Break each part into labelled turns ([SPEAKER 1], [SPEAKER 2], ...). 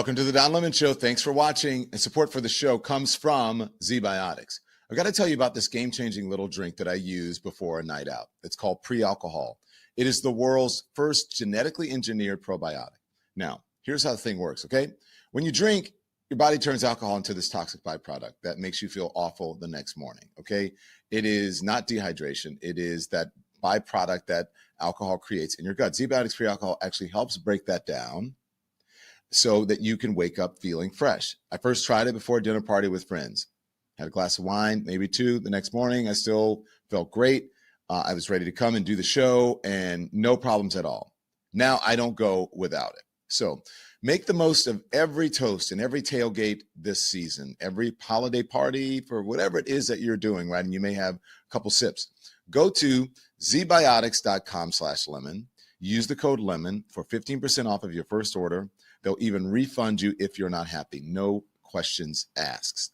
[SPEAKER 1] Welcome to the Don Lemon Show. Thanks for watching. And support for the show comes from ZBiotics. I've got to tell you about this game-changing little drink that I use before a night out. It's called pre-alcohol. It is the world's first genetically engineered probiotic. Now, here's how the thing works, okay? When you drink, your body turns alcohol into this toxic byproduct that makes you feel awful the next morning, okay? It is not dehydration. It is that byproduct that alcohol creates in your gut. ZBiotics pre-alcohol actually helps break that down so that you can wake up feeling fresh. I first tried it before a dinner party with friends. Had a glass of wine, maybe two. The next morning, I still felt great. I was ready to come and do the show and no problems at all. Now I don't go without it. So make the most of every toast and every tailgate this season, every holiday party for whatever it is that you're doing, right? And you may have a couple sips. Go to zbiotics.com/lemon. Use the code LEMON for 15% off of your first order. They'll even refund you if you're not happy. No questions asked.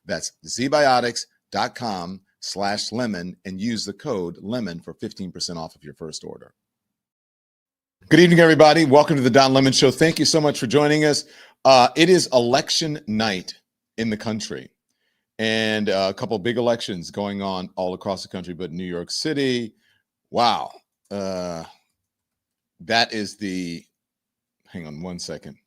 [SPEAKER 1] That's zbiotics.com/lemon and use the code LEMON for 15% off of your first order. Good evening, everybody. Welcome to the Don Lemon Show. Thank you so much for joining us. It is election night in the country, and a couple of big elections going on all across the country, but New York City, wow. That is the... Hang on one second.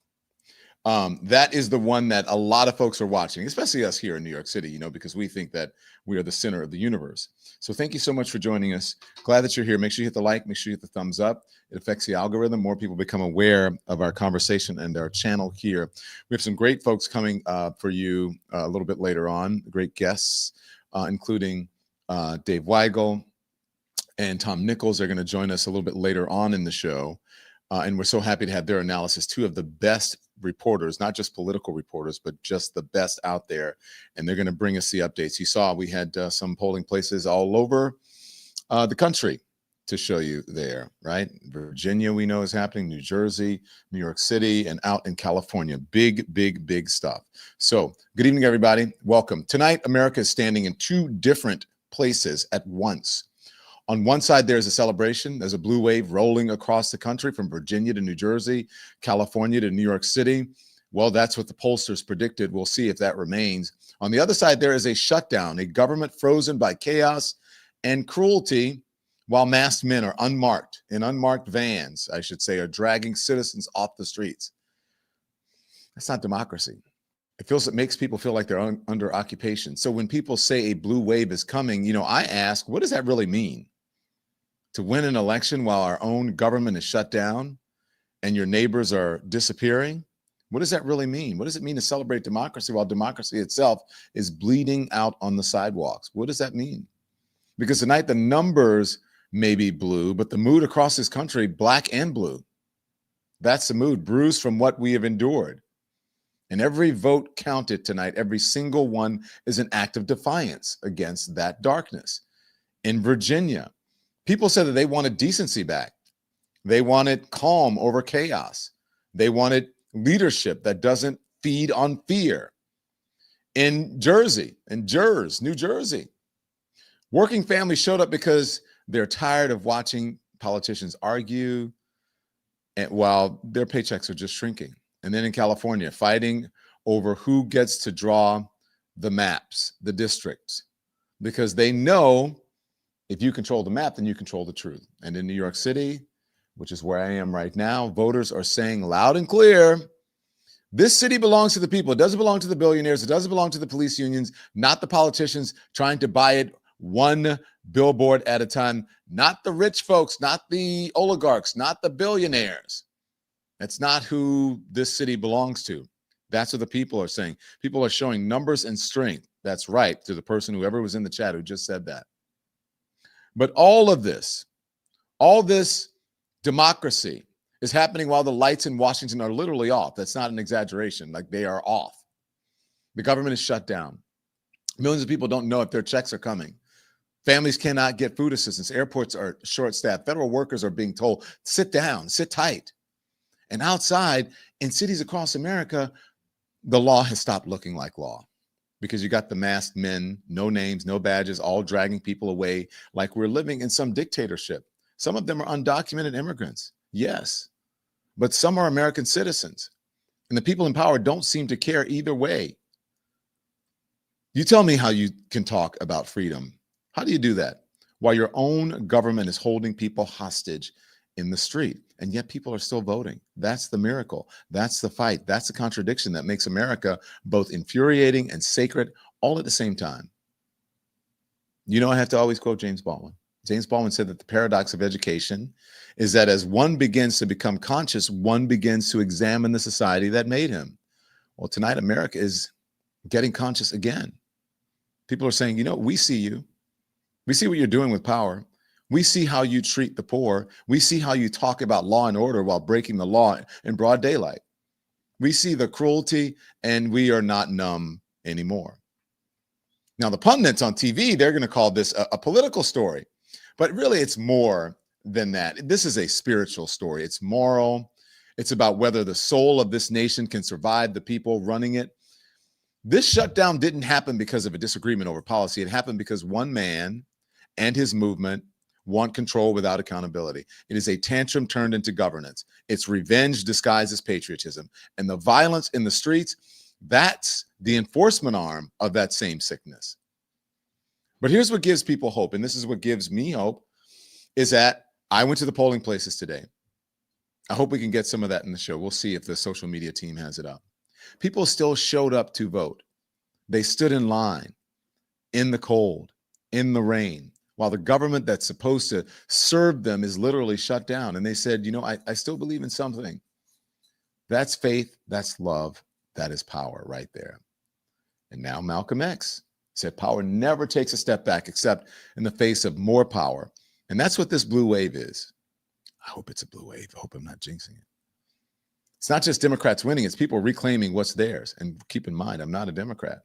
[SPEAKER 1] That is the one that a lot of folks are watching, especially us here in New York City, because we think that we are the center of the universe. So thank you so much for joining us. Glad that you're here. Make sure you hit the like, make sure you hit the thumbs up. It affects the algorithm. More people become aware of our conversation and our channel here. We have some great folks coming for you a little bit later on, great guests, including Dave Weigel and Tom Nichols. They're going to join us a little bit later on in the show. And we're so happy to have their analysis, two of the best reporters, not just political reporters, but just the best out there. And they're going to bring us the updates. You saw we had some polling places all over the country to show you there, right? Virginia, we know is happening, New Jersey, New York City, and out in California. Big, big, big stuff. So good evening, everybody. Welcome. Tonight, America is standing in two different places at once. On one side, there's a celebration. There's a blue wave rolling across the country from Virginia to New Jersey, California to New York City. Well, that's what the pollsters predicted. We'll see if that remains. On the other side, there is a shutdown, a government frozen by chaos and cruelty, while masked men are unmarked, in unmarked vans, I should say, are dragging citizens off the streets. That's not democracy. It makes people feel like they're under occupation. So when people say a blue wave is coming, I ask, what does that really mean? To win an election while our own government is shut down and your neighbors are disappearing? What does that really mean? What does it mean to celebrate democracy while democracy itself is bleeding out on the sidewalks? What does that mean? Because tonight the numbers may be blue, but the mood across this country, black and blue. That's the mood, bruised from what we have endured. And every vote counted tonight, every single one is an act of defiance against that darkness. In Virginia, people said that they wanted decency back. They wanted calm over chaos. They wanted leadership that doesn't feed on fear. In Jersey, New Jersey, working families showed up because they're tired of watching politicians argue while their paychecks are just shrinking. And then in California, fighting over who gets to draw the maps, the districts, because they know if you control the map, then you control the truth. And in New York City, which is where I am right now, voters are saying loud and clear, this city belongs to the people. It doesn't belong to the billionaires. It doesn't belong to the police unions, not the politicians trying to buy it one billboard at a time, not the rich folks, not the oligarchs, not the billionaires. That's not who this city belongs to. That's what the people are saying. People are showing numbers and strength. That's right, to the person, whoever was in the chat who just said that. But all this democracy is happening while the lights in Washington are literally off. That's not an exaggeration. Like, they are off. The government is shut down. Millions of people don't know if their checks are coming. Families cannot get food assistance. Airports are short-staffed. Federal workers are being told, sit down, sit tight. And outside, in cities across America, the law has stopped looking like law, because you got the masked men, no names, no badges, all dragging people away like we're living in some dictatorship. Some of them are undocumented immigrants, yes, but some are American citizens. And the people in power don't seem to care either way. You tell me how you can talk about freedom. How do you do that while your own government is holding people hostage in the street? And yet people are still voting. That's the miracle. That's the fight. That's the contradiction that makes America both infuriating and sacred all at the same time. You know, I have to always quote James Baldwin. James Baldwin said that the paradox of education is that as one begins to become conscious, one begins to examine the society that made him. Well, tonight, America is getting conscious again. People are saying, you know, we see you. We see what you're doing with power. We see how you treat the poor. We see how you talk about law and order while breaking the law in broad daylight. We see the cruelty, and we are not numb anymore. Now, the pundits on TV, they're going to call this a political story, but really it's more than that. This is a spiritual story. It's moral. It's about whether the soul of this nation can survive the people running it. This shutdown didn't happen because of a disagreement over policy. It happened because one man and his movement want control without accountability. It is a tantrum turned into governance. It's revenge disguised as patriotism. And the violence in the streets, that's the enforcement arm of that same sickness. But here's what gives people hope, and this is what gives me hope, is that I went to the polling places today. I hope we can get some of that in the show. We'll see if the social media team has it up. People still showed up to vote. They stood in line, in the cold, in the rain, while the government that's supposed to serve them is literally shut down. And they said, you know, I still believe in something. That's faith, that's love, that is power right there. And now Malcolm X said power never takes a step back except in the face of more power. And that's what this blue wave is. I hope it's a blue wave. I hope I'm not jinxing it. It's not just Democrats winning, it's people reclaiming what's theirs. And keep in mind, I'm not a Democrat.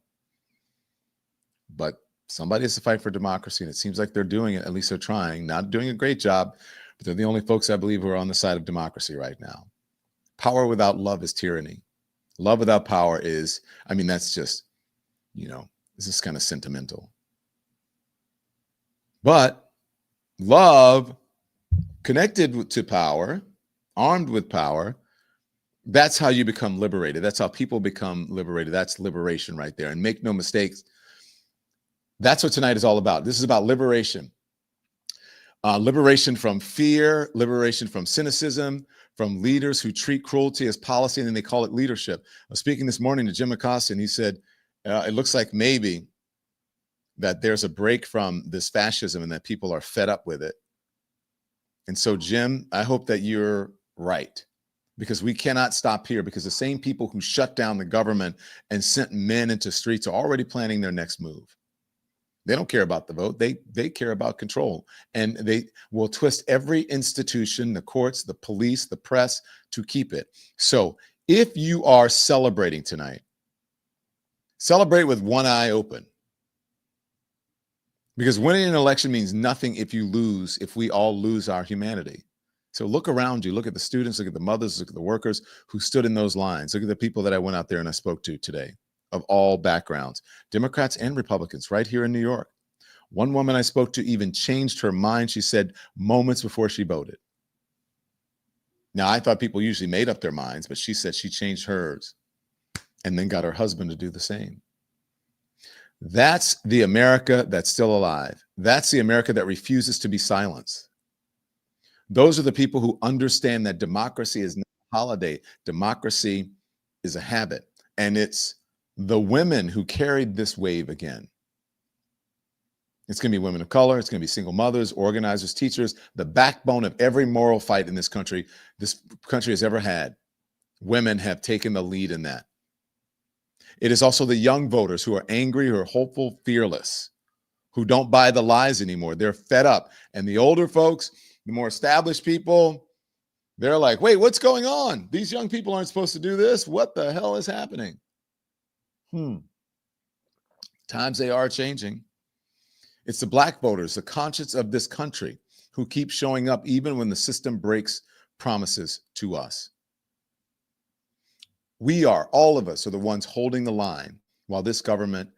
[SPEAKER 1] But somebody has to fight for democracy, and it seems like they're doing it. At least they're trying. Not doing a great job, but they're the only folks I believe who are on the side of democracy right now. Power without love is tyranny. Love without power is, I mean, that's just, you know, this is kind of sentimental. But love connected to power, armed with power, that's how you become liberated. That's how people become liberated. That's liberation right there. And make no mistakes, that's what tonight is all about. This is about liberation. Liberation from fear, liberation from cynicism, from leaders who treat cruelty as policy, and then they call it leadership. I was speaking this morning to Jim Acosta, and he said, it looks like maybe that there's a break from this fascism and that people are fed up with it. And so, Jim, I hope that you're right, because we cannot stop here, because the same people who shut down the government and sent men into streets are already planning their next move. They don't care about the vote. They care about control. And they will twist every institution, the courts, the police, the press, to keep it. So if you are celebrating tonight, celebrate with one eye open. Because winning an election means nothing if you lose, if we all lose our humanity. So look around you, look at the students, look at the mothers, look at the workers who stood in those lines. Look at the people that I went out there and I spoke to today, of all backgrounds, Democrats and Republicans, right here in New York. One woman I spoke to even changed her mind, she said, moments before she voted. Now, I thought people usually made up their minds, but she said she changed hers and then got her husband to do the same. That's the America that's still alive. That's the America that refuses to be silenced. Those are the people who understand that democracy is not a holiday. Democracy is a habit. And it's the women who carried this wave again. It's going to be women of color. It's going to be single mothers, organizers, teachers, the backbone of every moral fight in this country has ever had. Women have taken the lead in that. It is also the young voters who are angry, who are hopeful, fearless, who don't buy the lies anymore. They're fed up. And the older folks, the more established people, they're like, wait, what's going on? These young people aren't supposed to do this. What the hell is happening? Times they are changing. It's the Black voters, the conscience of this country, who keep showing up even when the system breaks promises to us. We are, all of us, are the ones holding the line while this government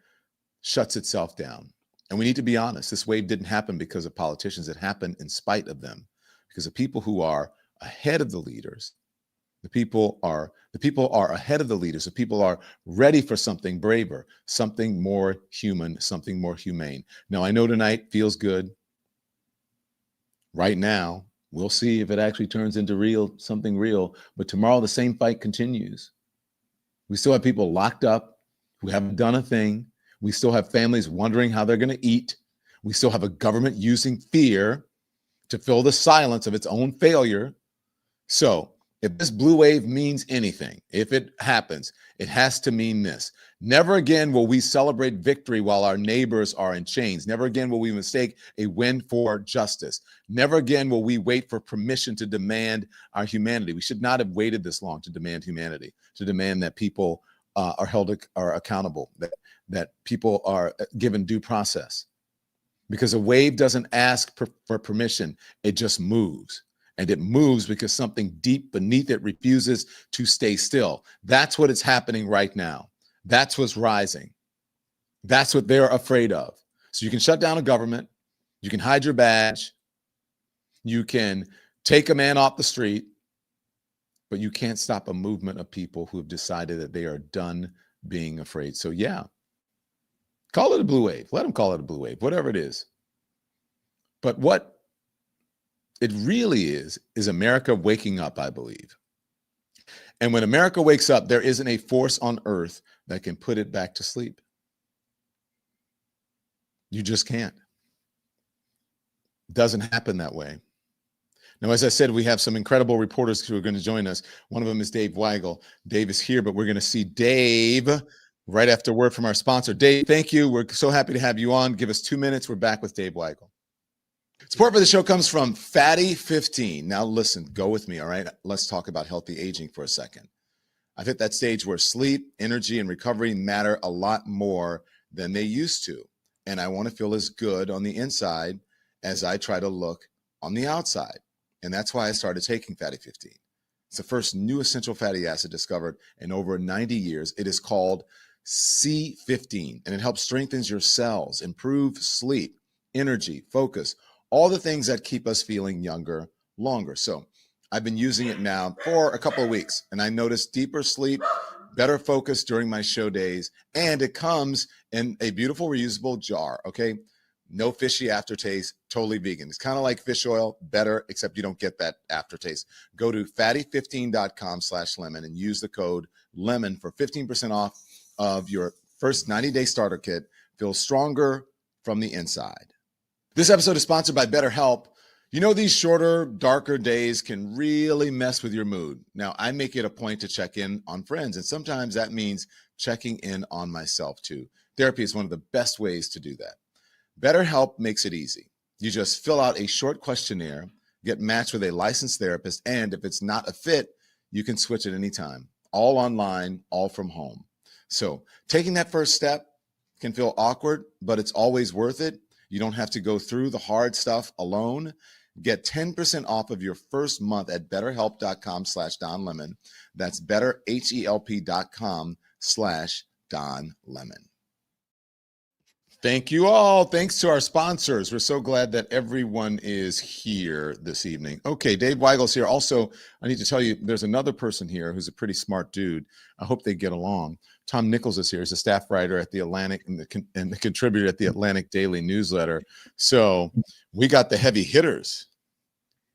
[SPEAKER 1] shuts itself down. And we need to be honest. This wave didn't happen because of politicians. It happened in spite of them, because of people who are ahead of the leaders The people are ahead of the leaders. The people are ready for something braver, something more human, something more humane. Now, I know tonight feels good. Right now, we'll see if it actually turns into something real. But tomorrow, the same fight continues. We still have people locked up who haven't done a thing. We still have families wondering how they're going to eat. We still have a government using fear to fill the silence of its own failure. So if this blue wave means anything, if it happens, it has to mean this. Never again will we celebrate victory while our neighbors are in chains. Never again will we mistake a win for justice. Never again will we wait for permission to demand our humanity. We should not have waited this long to demand humanity, to demand that people are accountable, that people are given due process. Because a wave doesn't ask for permission, it just moves. And it moves because something deep beneath it refuses to stay still. That's what is happening right now. That's what's rising. That's what they're afraid of. So you can shut down a government. You can hide your badge. You can take a man off the street. But you can't stop a movement of people who have decided that they are done being afraid. So yeah, call it a blue wave. Let them call it a blue wave, whatever it is. But what it really is America waking up, I believe. And when America wakes up, there isn't a force on earth that can put it back to sleep. You just can't. It doesn't happen that way. Now, as I said, we have some incredible reporters who are going to join us. One of them is Dave Weigel. Dave is here, but we're going to see Dave right after word from our sponsor. Dave, thank you. We're so happy to have you on. Give us 2 minutes. We're back with Dave Weigel. Support for the show comes from Fatty15. Now listen, go with me, all right? Let's talk about healthy aging for a second. I've hit that stage where sleep, energy, and recovery matter a lot more than they used to. And I want to feel as good on the inside as I try to look on the outside. And that's why I started taking Fatty15. It's the first new essential fatty acid discovered in over 90 years. It is called C15, and it helps strengthen your cells, improve sleep, energy, focus, all the things that keep us feeling younger longer. So I've been using it now for a couple of weeks, and I noticed deeper sleep, better focus during my show days, and it comes in a beautiful reusable jar, okay? No fishy aftertaste, totally vegan. It's kind of like fish oil, better, except you don't get that aftertaste. Go to fatty15.com/lemon and use the code LEMON for 15% off of your first 90-day starter kit. Feel stronger from the inside. This episode is sponsored by BetterHelp. You know, these shorter, darker days can really mess with your mood. Now, I make it a point to check in on friends, and sometimes that means checking in on myself too. Therapy is one of the best ways to do that. BetterHelp makes it easy. You just fill out a short questionnaire, get matched with a licensed therapist, and if it's not a fit, you can switch at any time. All online, all from home. So taking that first step can feel awkward, but it's always worth it. You don't have to go through the hard stuff alone. Get 10% off of your first month at betterhelp.com/DonLemon. That's betterhelp.com/DonLemon. Thank you all. Thanks to our sponsors. We're so glad that everyone is here this evening. Okay, Dave Weigel's here. Also, I need to tell you, there's another person here who's a pretty smart dude. I hope they get along. Tom Nichols is here. He's a staff writer at The Atlantic and the contributor at the Atlantic Daily Newsletter. So we got the heavy hitters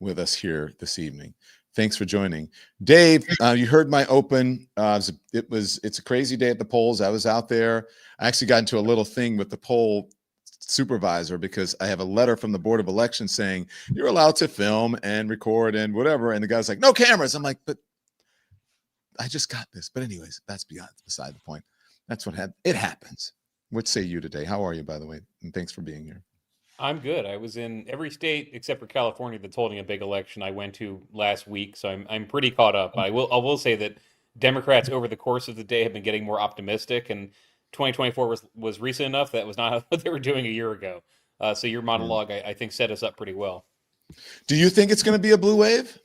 [SPEAKER 1] with us here this evening. Thanks for joining. Dave, you heard my open. It's a crazy day at the polls. I was out there. I actually got into a little thing with the poll supervisor because I have a letter from the Board of Elections saying you're allowed to film and record and whatever. And the guy's like, no cameras. I'm like, but I just got this. But anyways, that's beside the point. That's what it happens. What say you today? How are you, by the way? And thanks for being here.
[SPEAKER 2] I'm good. I was in every state except for California that's holding a big election I went to last week, so I'm pretty caught up. I will say that Democrats over the course of the day have been getting more optimistic, and 2024 was recent enough that was not what they were doing a year ago. So your monologue, I think, set us up pretty well.
[SPEAKER 1] Do you think it's going to be a blue wave?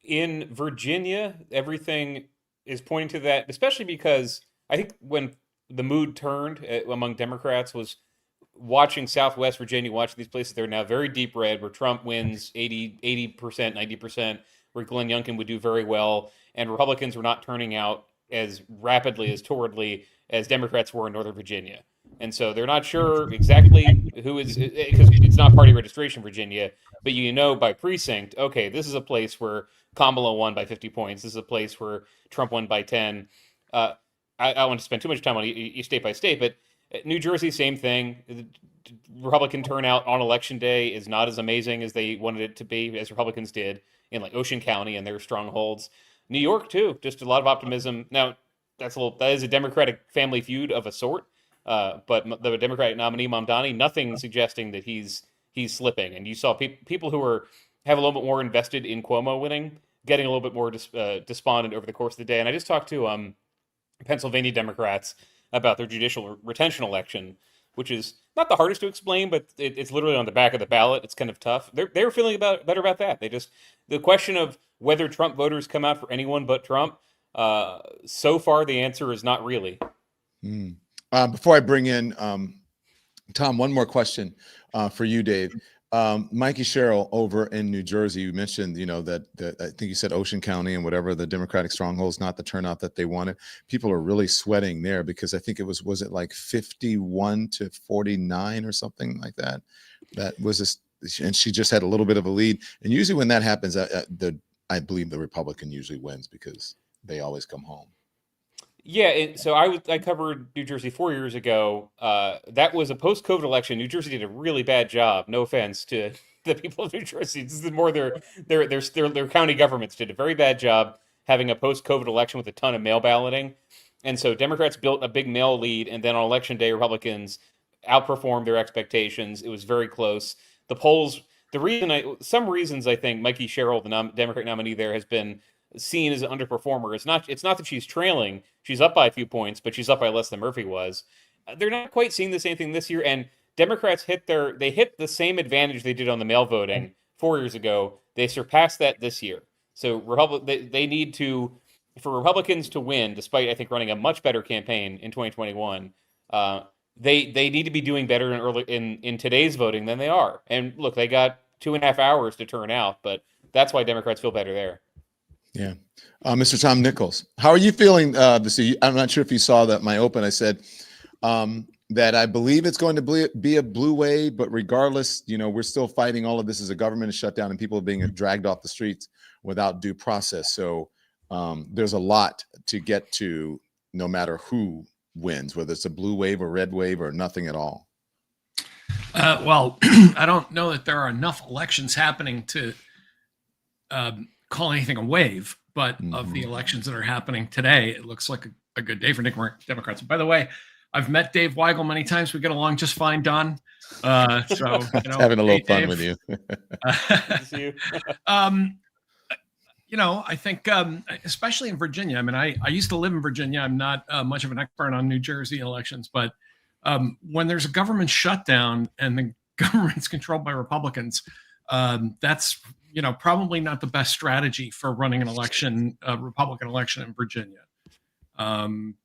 [SPEAKER 2] In Virginia, everything is pointing to that, especially because I think when the mood turned among Democrats was watching Southwest Virginia, watching these places, they're now very deep red, where Trump wins 80%, 90%, where Glenn Youngkin would do very well, and Republicans were not turning out as rapidly, as torridly as Democrats were in Northern Virginia. And so they're not sure exactly who is, because it's not party registration in Virginia, but you know by precinct, okay, this is a place where Kamala won by 50 points. This is a place where Trump won by 10. I don't want to spend too much time on each state by state, but New Jersey, same thing. The Republican turnout on election day is not as amazing as they wanted it to be, as Republicans did in like Ocean County and their strongholds. New York too, just a lot of optimism. Now that is a Democratic family feud of a sort, but the Democratic nominee Mamdani, nothing suggesting that he's slipping. And you saw people who have a little bit more invested in Cuomo winning, getting a little bit more despondent over the course of the day. And I just talked to Pennsylvania Democrats about their judicial retention election, which is not the hardest to explain, but it's literally on the back of the ballot. It's kind of tough. They were feeling better about that. The question of whether Trump voters come out for anyone but Trump, so far the answer is not really.
[SPEAKER 1] Before I bring in Tom, one more question for you, Dave. Mikey Sherrill over in New Jersey, you mentioned, that I think you said Ocean County and whatever the Democratic strongholds, not the turnout that they wanted. People are really sweating there because I think was it like 51-49 or something like that? That was this, and she just had a little bit of a lead. And usually when that happens, I believe the Republican usually wins because they always come home.
[SPEAKER 2] Yeah, so I covered New Jersey 4 years ago. That was a post-COVID election. New Jersey did a really bad job. No offense to the people of New Jersey. This is more their county governments did a very bad job having a post-COVID election with a ton of mail balloting. And so Democrats built a big mail lead, and then on election day, Republicans outperformed their expectations. It was very close. The polls, some reasons I think Mikey Sherrill, the Democrat nominee there, has been seen as an underperformer. It's not that she's trailing. She's up by a few points, but she's up by less than Murphy was. They're not quite seeing the same thing this year, and Democrats hit the same advantage they did on the mail voting 4 years ago. They surpassed that this year. So they need to, for Republicans to win, despite I think running a much better campaign in 2021. They need to be doing better in today's voting than they are. And look, they got 2.5 hours to turn out, but that's why Democrats feel better there.
[SPEAKER 1] Yeah. Mr. Tom Nichols, how are you feeling this year? I'm not sure if you saw that my open, I said that I believe it's going to be a blue wave, but regardless, we're still fighting all of this as a government shutdown and people are being dragged off the streets without due process. So there's a lot to get to no matter who wins, whether it's a blue wave or red wave or nothing at all.
[SPEAKER 3] Well, I don't know that there are enough elections happening to call anything a wave, but of the elections that are happening today, it looks like a good day for Democrats. By the way, I've met Dave Weigel many times. We get along just fine, Don. So
[SPEAKER 1] having a little fun
[SPEAKER 3] Dave.
[SPEAKER 1] with you.
[SPEAKER 3] I think especially in Virginia. I mean, I used to live in Virginia. I'm not much of an expert on New Jersey elections, but when there's a government shutdown and the government's controlled by Republicans, that's probably not the best strategy for running an election, a Republican election in Virginia,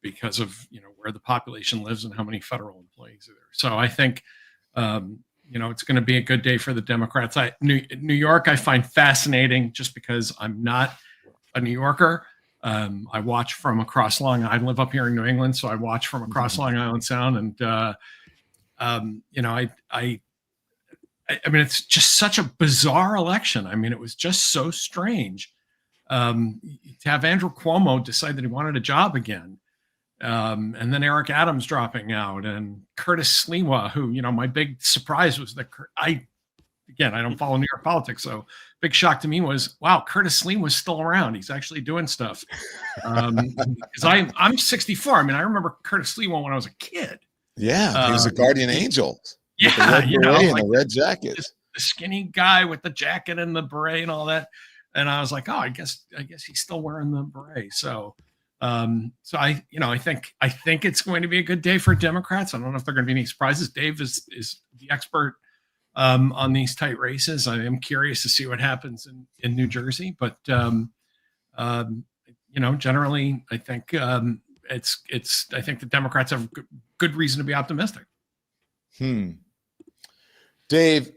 [SPEAKER 3] because of where the population lives and how many federal employees are there. So I think it's going to be a good day for the Democrats. New York I find fascinating just because I'm not a New Yorker. I watch from across Long Island. I live up here in New England, so I watch from across Long Island Sound, and I mean, it's just such a bizarre election. I mean, it was just so strange to have Andrew Cuomo decide that he wanted a job again. And then Eric Adams dropping out and Curtis Sliwa, who, my big surprise was that I don't follow New York politics. So big shock to me was, wow, Curtis Sliwa was still around. He's actually doing stuff. Because I'm 64. I mean, I remember Curtis Sliwa when I was a kid.
[SPEAKER 1] Yeah. He was a guardian angel.
[SPEAKER 3] Yeah,
[SPEAKER 1] and the red jacket,
[SPEAKER 3] the skinny guy with the jacket and the beret and all that. And I was like, oh, I guess he's still wearing the beret. So, I think it's going to be a good day for Democrats. I don't know if there are going to be any surprises. Dave is the expert on these tight races. I am curious to see what happens in New Jersey, but generally, I think I think the Democrats have good reason to be optimistic.
[SPEAKER 1] Dave,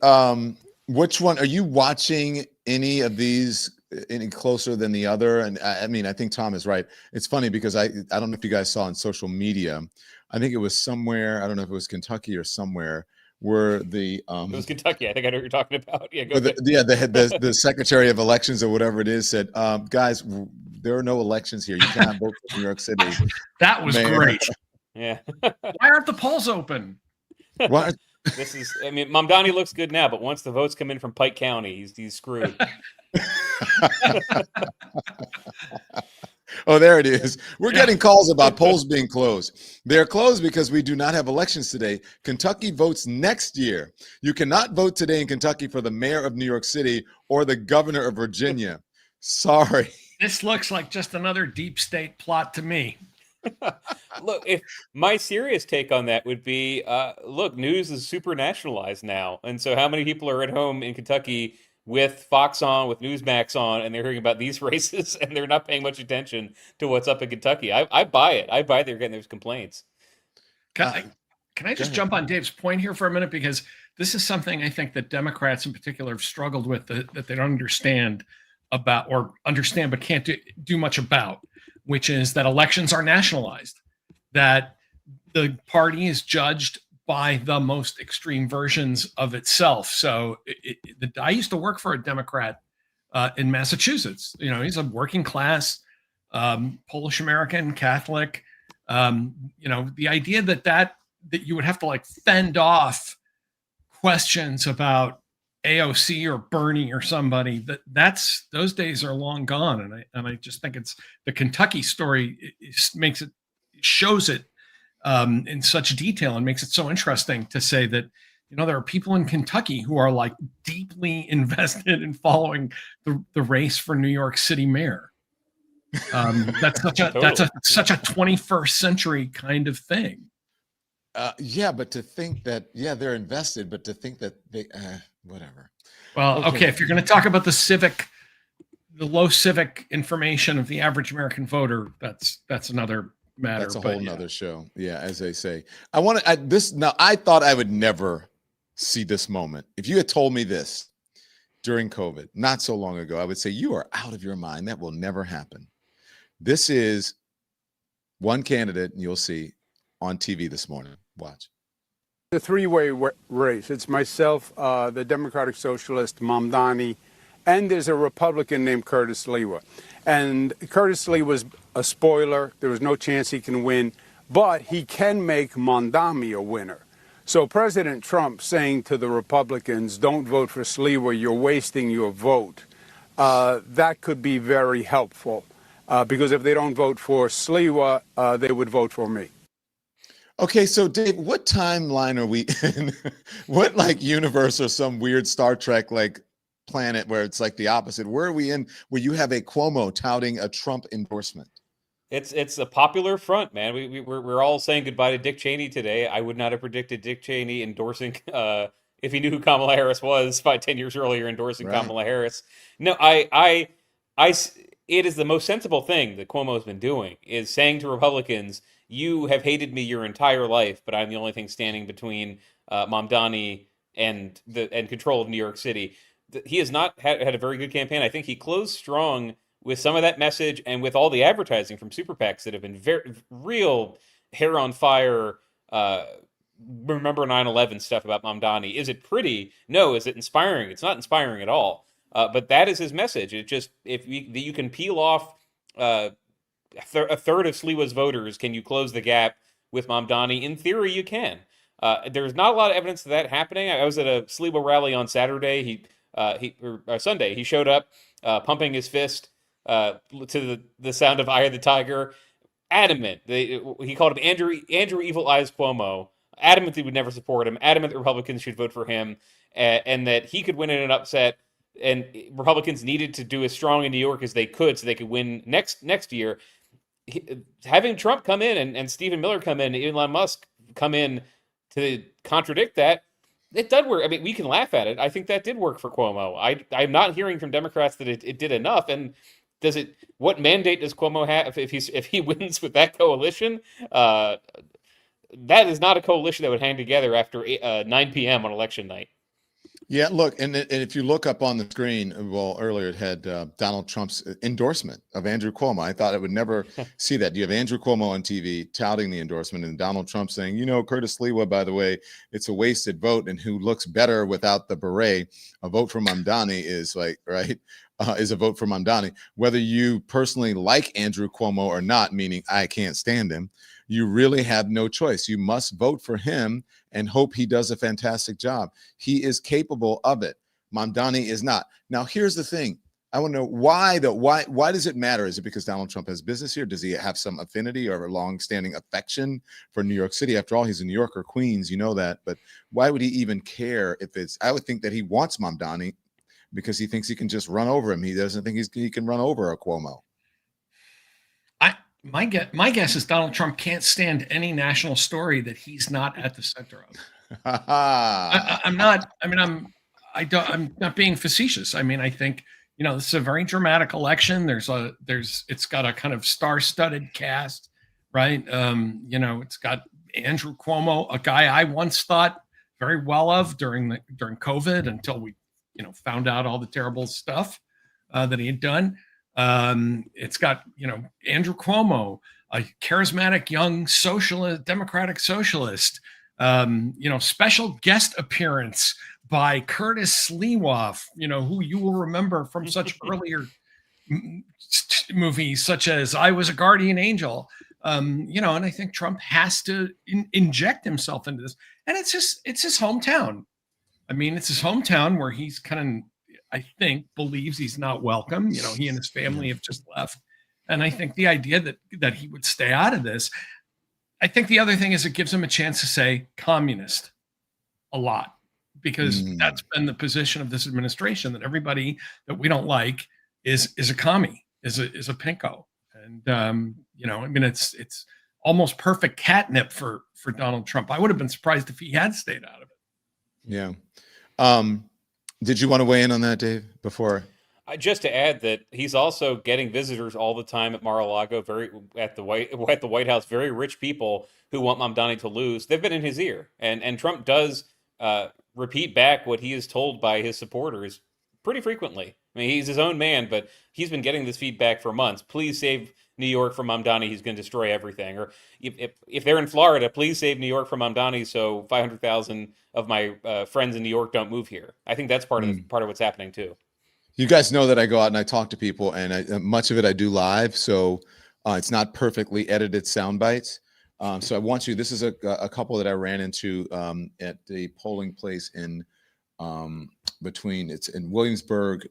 [SPEAKER 1] which one are you watching? Any of these any closer than the other. And I mean, I think Tom is right. It's funny because I don't know if you guys saw on social media. I think it was somewhere. I don't know if it was Kentucky or somewhere where the
[SPEAKER 2] It was Kentucky. I think I know what you're talking about. Yeah, go ahead.
[SPEAKER 1] the Secretary of Elections or whatever it is said, guys, there are no elections here. You cannot vote for New York City.
[SPEAKER 3] That was
[SPEAKER 1] Mayor.
[SPEAKER 3] great.
[SPEAKER 2] Yeah.
[SPEAKER 3] Why aren't the polls open?
[SPEAKER 1] What?
[SPEAKER 2] This is, I mean, Mamdani looks good now, but once the votes come in from Pike County, he's screwed.
[SPEAKER 1] Oh, there it is. We're getting calls about polls being closed. They're closed because we do not have elections today. Kentucky votes next year. You cannot vote today in Kentucky for the mayor of New York City or the governor of Virginia. Sorry.
[SPEAKER 3] This looks like just another deep state plot to me.
[SPEAKER 2] Look, if my serious take on that would be, look, news is super nationalized now. And so how many people are at home in Kentucky with Fox on, with Newsmax on, and they're hearing about these races and they're not paying much attention to what's up in Kentucky? I buy it. I buy they're getting those complaints.
[SPEAKER 3] Can I just jump on Dave's point here for a minute? Because this is something I think that Democrats in particular have struggled with, that they don't understand about, or understand but can't do much about, which is that elections are nationalized, that the party is judged by the most extreme versions of itself. So I used to work for a Democrat in Massachusetts. You know, he's a working class Polish American Catholic. You know, the idea that you would have to like fend off questions about AOC or Bernie or somebody, those days are long gone. And I just think it's the Kentucky story shows it in such detail and makes it so interesting to say that, you know, there are people in Kentucky who are like deeply invested in following the race for New York City mayor. That's such a 21st century kind of thing.
[SPEAKER 1] Yeah, but to think that, they're invested, but to think that they, whatever.
[SPEAKER 3] Well, okay, if you're going to talk about the low civic information of the average American voter, that's another matter.
[SPEAKER 1] That's a whole nother show. Yeah, as they say. I thought I would never see this moment. If you had told me this during COVID, not so long ago, I would say you are out of your mind. That will never happen. This is one candidate, and you'll see on TV this morning. Watch.
[SPEAKER 4] The three-way race. It's myself, the Democratic Socialist, Mamdani, and there's a Republican named Curtis Lewa. And Curtis Lewa was a spoiler. There was no chance he can win, but he can make Mamdani a winner. So President Trump saying to the Republicans, don't vote for Sliwa, you're wasting your vote, that could be very helpful. Because if they don't vote for Sliwa, they would vote for me.
[SPEAKER 1] Okay, so Dave, what timeline are we in? What like universe or some weird Star Trek like planet where it's like the opposite? Where are we in where you have a Cuomo touting a Trump endorsement?
[SPEAKER 2] It's a popular front, man. We're all saying goodbye to Dick Cheney today. I would not have predicted Dick Cheney endorsing, if he knew who Kamala Harris was 10 years earlier, endorsing
[SPEAKER 1] Right.
[SPEAKER 2] Kamala Harris. No, it is the most sensible thing that Cuomo has been doing, is saying to Republicans, you have hated me your entire life, but I'm the only thing standing between Mamdani and control of New York City. He has not had a very good campaign. I think he closed strong with some of that message and with all the advertising from super PACs that have been very real hair on fire. Remember 9/11 stuff about Mamdani. Is it pretty? No. Is it inspiring? It's not inspiring at all. But that is his message. It just, if you can peel off a third of Sliwa's voters, can you close the gap with Mamdani? In theory, you can. There's not a lot of evidence of that happening. I was at a Sliwa rally on Saturday. Sunday. He showed up, pumping his fist to the sound of "Eye of the Tiger." Adamant. He called him Andrew Evil Eyes Cuomo. Adamant he would never support him. Adamant that Republicans should vote for him, and that he could win in an upset. And Republicans needed to do as strong in New York as they could so they could win next year. Having Trump come in and Stephen Miller come in, and Elon Musk come in to contradict that, it did work. I mean, we can laugh at it. I think that did work for Cuomo. I'm not hearing from Democrats that it did enough. And what mandate does Cuomo have if he wins with that coalition? That is not a coalition that would hang together after 9 p.m. on election night.
[SPEAKER 1] Yeah, look, and if you look up on the screen, well, earlier it had Donald Trump's endorsement of Andrew Cuomo. I thought I would never see that. You have Andrew Cuomo on TV touting the endorsement, and Donald Trump saying, Curtis Lewa, by the way, it's a wasted vote, and who looks better without the beret. A vote for Mamdani is is a vote for Mamdani. Whether you personally like Andrew Cuomo or not, meaning I can't stand him, you really have no choice. You must vote for him and hope he does a fantastic job. He is capable of it. Mamdani is not. Now, here's the thing. I want to know why though. Why does it matter? Is it because Donald Trump has business here? Does he have some affinity or a long-standing affection for New York City? After all, he's a New Yorker, Queens, you know that. But why would he even care if it's? I would think that he wants Mamdani because he thinks he can just run over him. He doesn't think he can run over a Cuomo.
[SPEAKER 3] My guess is Donald Trump can't stand any national story that he's not at the center of. I'm not being facetious. I mean, I think, this is a very dramatic election. It's got a kind of star-studded cast, right? It's got Andrew Cuomo, a guy I once thought very well of during COVID until we, found out all the terrible stuff that he had done. It's got, Andrew Cuomo, a charismatic young socialist, democratic socialist, special guest appearance by Curtis Lewa, who you will remember from such earlier movies such as I Was a Guardian Angel. And I think Trump has to inject himself into this. And it's his hometown. I mean, it's his hometown where he's kind of, I think, believes he's not welcome. He and his family have just left. And I think the idea that he would stay out of this, I think the other thing is it gives him a chance to say communist a lot, because that's been the position of this administration, that everybody that we don't like is a commie, is a pinko. And, it's almost perfect catnip for Donald Trump. I would have been surprised if he had stayed out of it.
[SPEAKER 1] Yeah. Did you want to weigh in on that, Dave, before?
[SPEAKER 2] Just to add that he's also getting visitors all the time at Mar-a-Lago, at the White House, very rich people who want Mamdani to lose. They've been in his ear, and Trump does repeat back what he is told by his supporters pretty frequently. I mean, he's his own man, but he's been getting this feedback for months. Please save New York from Mamdani. He's going to destroy everything. Or if they're in Florida, please save New York from Mamdani so 500,000 of my friends in New York don't move here. I think that's part of what's happening too.
[SPEAKER 1] You guys know that I go out and I talk to people, and much of it I do live, so it's not perfectly edited sound bites. So I want you. This is a couple that I ran into at the polling place in it's in Williamsburg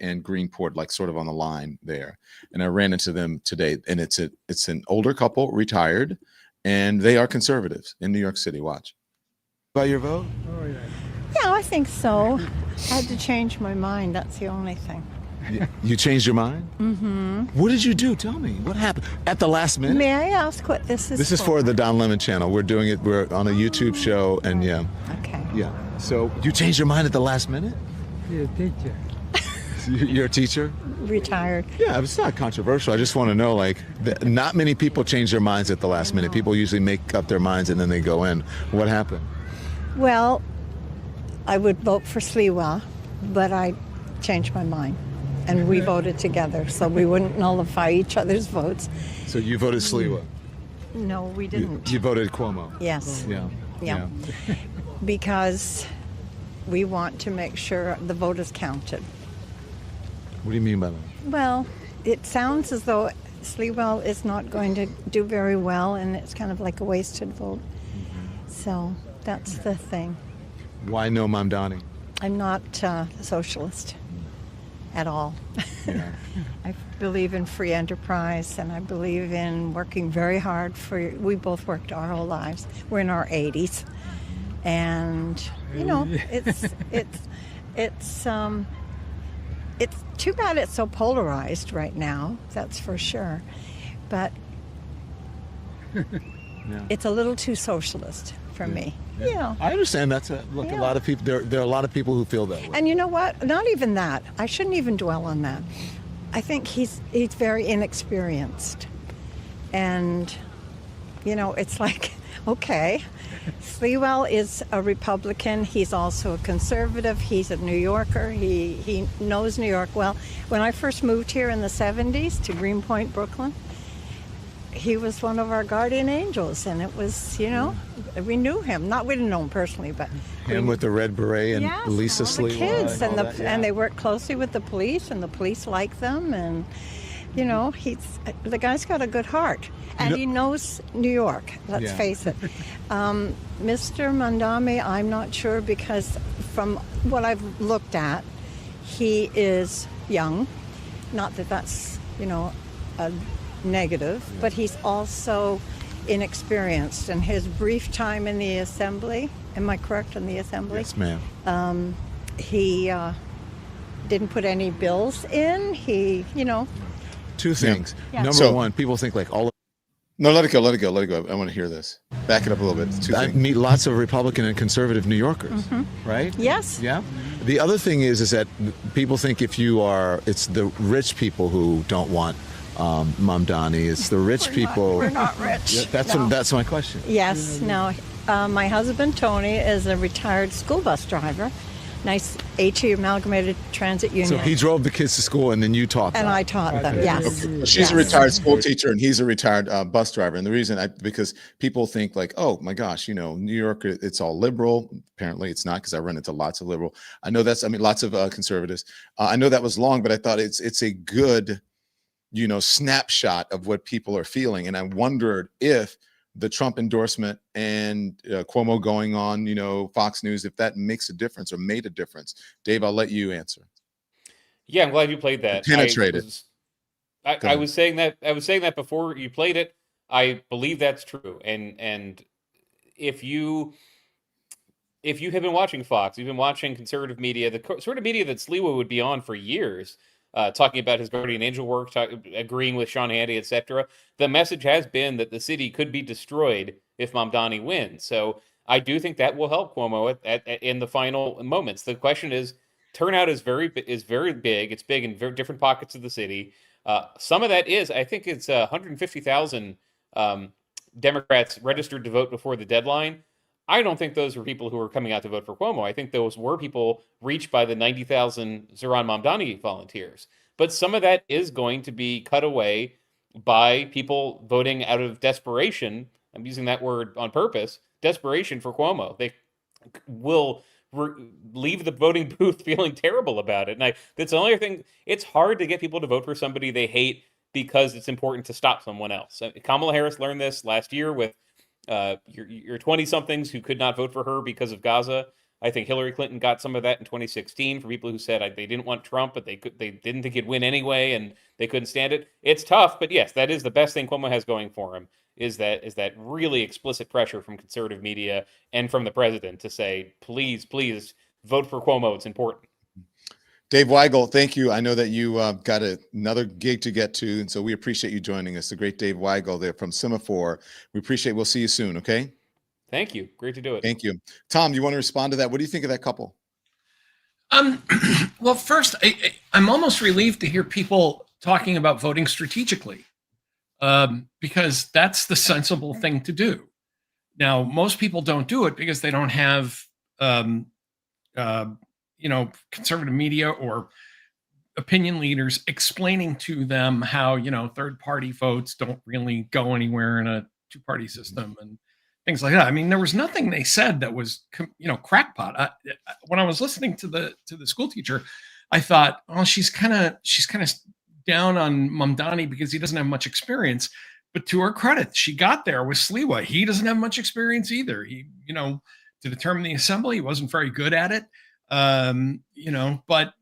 [SPEAKER 1] and Greenport, like sort of on the line there. And I ran into them today, and it's an older couple, retired, and they are conservatives in New York City. Watch. By your vote?
[SPEAKER 5] Oh, yeah. Yeah, I think so. I had to change my mind. That's the only thing.
[SPEAKER 1] You changed your mind?
[SPEAKER 5] Mm-hmm.
[SPEAKER 1] What did you do? Tell me. What happened at the last minute?
[SPEAKER 5] May I ask what this is?
[SPEAKER 1] This is for the Don Lemon channel. We're doing it. We're on a YouTube show, and yeah.
[SPEAKER 5] Okay.
[SPEAKER 1] Yeah. So you changed your mind at the last minute?
[SPEAKER 6] You're a teacher.
[SPEAKER 1] You're a teacher?
[SPEAKER 5] Retired.
[SPEAKER 1] Yeah, it's not controversial. I just want to know, not many people change their minds at the last minute. People usually make up their minds and then they go in. What happened?
[SPEAKER 5] Well, I would vote for Sliwa, but I changed my mind. And we voted together, so we wouldn't nullify each other's votes.
[SPEAKER 1] So you voted Sliwa?
[SPEAKER 5] No, we didn't.
[SPEAKER 1] You voted Cuomo?
[SPEAKER 5] Yes.
[SPEAKER 1] Yeah.
[SPEAKER 5] Because we want to make sure the vote is counted.
[SPEAKER 1] What do you mean by that?
[SPEAKER 5] Well, it sounds as though Sliwa is not going to do very well, and it's kind of like a wasted vote. So that's the thing.
[SPEAKER 1] Why no Mamdani?
[SPEAKER 5] I'm not a socialist at all.
[SPEAKER 1] Yeah.
[SPEAKER 5] I believe in free enterprise, and I believe in working very hard we both worked our whole lives. We're in our 80s. And, it's too bad it's so polarized right now, that's for sure. But it's a little too socialist for me. Yeah.
[SPEAKER 1] I understand that's a lot of people, there are a lot of people who feel that way.
[SPEAKER 5] And you know what? Not even that. I shouldn't even dwell on that. I think he's very inexperienced. And, it's like Okay. Sliwa is a Republican. He's also a conservative. He's a New Yorker. He knows New York well. When I first moved here in the 70s to Greenpoint, Brooklyn, he was one of our guardian angels, and it was, we knew him. We didn't know him personally, but
[SPEAKER 6] Him with the red beret and
[SPEAKER 5] yes,
[SPEAKER 6] Lisa
[SPEAKER 5] all the
[SPEAKER 6] Sliwa
[SPEAKER 5] kids
[SPEAKER 6] and all
[SPEAKER 5] and
[SPEAKER 6] that, yeah.
[SPEAKER 5] and they work closely with the police, and the police like them, and the guy's got a good heart, and he knows New York. Let's face it. Mr. Mamdani, I'm not sure, because from what I've looked at, he is young. Not that that's a negative, but he's also inexperienced. In his brief time in the assembly, am I correct, in the assembly?
[SPEAKER 6] Yes, ma'am.
[SPEAKER 5] He didn't put any bills in.
[SPEAKER 6] Two things.
[SPEAKER 5] Yeah.
[SPEAKER 6] Number one, people think like all.
[SPEAKER 1] No, let it go. I want to hear this. Back it up a little bit. It's two
[SPEAKER 6] I
[SPEAKER 1] things.
[SPEAKER 6] meet lots of Republican and conservative New Yorkers, right?
[SPEAKER 5] Yes.
[SPEAKER 6] Yeah. The other thing is that people think it's the rich people who don't want Mamdani. It's the rich people.
[SPEAKER 5] We're not rich.
[SPEAKER 6] That's my question.
[SPEAKER 5] Yes. No. My husband Tony is a retired school bus driver. Nice HE, Amalgamated Transit Union.
[SPEAKER 6] So he drove the kids to school, and then you taught them.
[SPEAKER 5] And I taught them. Yes.
[SPEAKER 1] Okay. She's a retired school teacher, and he's a retired bus driver. And the reason, because people think like, oh my gosh, New York, it's all liberal. Apparently, it's not, because I run into lots of liberal. I know lots of conservatives. I know that was long, but I thought it's a good, snapshot of what people are feeling. And I wondered if the Trump endorsement and Cuomo going on, Fox News, if that makes a difference or made a difference. Dave, I'll let you answer.
[SPEAKER 2] Yeah, I'm glad you played that.
[SPEAKER 1] Penetrated.
[SPEAKER 2] I was saying that before you played it. I believe that's true. And if you have been watching Fox, you've been watching conservative media, the sort of media that Sliwa would be on for years, talking about his guardian angel work, agreeing with Sean Hannity, etc. The message has been that the city could be destroyed if Mamdani wins. So I do think that will help Cuomo in the final moments. The question is, turnout is very big. It's big in very different pockets of the city. Some of that is, I think it's 150,000 Democrats registered to vote before the deadline. I don't think those were people who were coming out to vote for Cuomo. I think those were people reached by the 90,000 Zohran Mamdani volunteers. But some of that is going to be cut away by people voting out of desperation. I'm using that word on purpose. Desperation for Cuomo. They will leave the voting booth feeling terrible about it. And that's the only thing. It's hard to get people to vote for somebody they hate because it's important to stop someone else. Kamala Harris learned this last year with your 20-somethings who could not vote for her because of Gaza. I think Hillary Clinton got some of that in 2016 for people who said they didn't want Trump, but they didn't think he'd win anyway, and they couldn't stand it. It's tough, but yes, that is the best thing Cuomo has going for him, is that really explicit pressure from conservative media and from the president to say, please vote for Cuomo. It's important.
[SPEAKER 1] Dave Weigel, thank you. I know that you got another gig to get to, and so we appreciate you joining us. The great Dave Weigel there from Semaphore. We appreciate. We'll see you soon. Okay.
[SPEAKER 2] Thank you. Great to do it.
[SPEAKER 1] Thank you, Tom. Do you want to respond to that? What do you think of that couple?
[SPEAKER 3] Well, first, I'm almost relieved to hear people talking about voting strategically, because that's the sensible thing to do. Now, most people don't do it because they don't have conservative media or opinion leaders explaining to them how, third party votes don't really go anywhere in a two-party system and things like that. I mean, there was nothing they said that was, crackpot. When I was listening to the school teacher, I thought, oh, she's kind of down on Mamdani because he doesn't have much experience. But to her credit, she got there with Sliwa. He doesn't have much experience either. He, to determine the assembly, he wasn't very good at it. But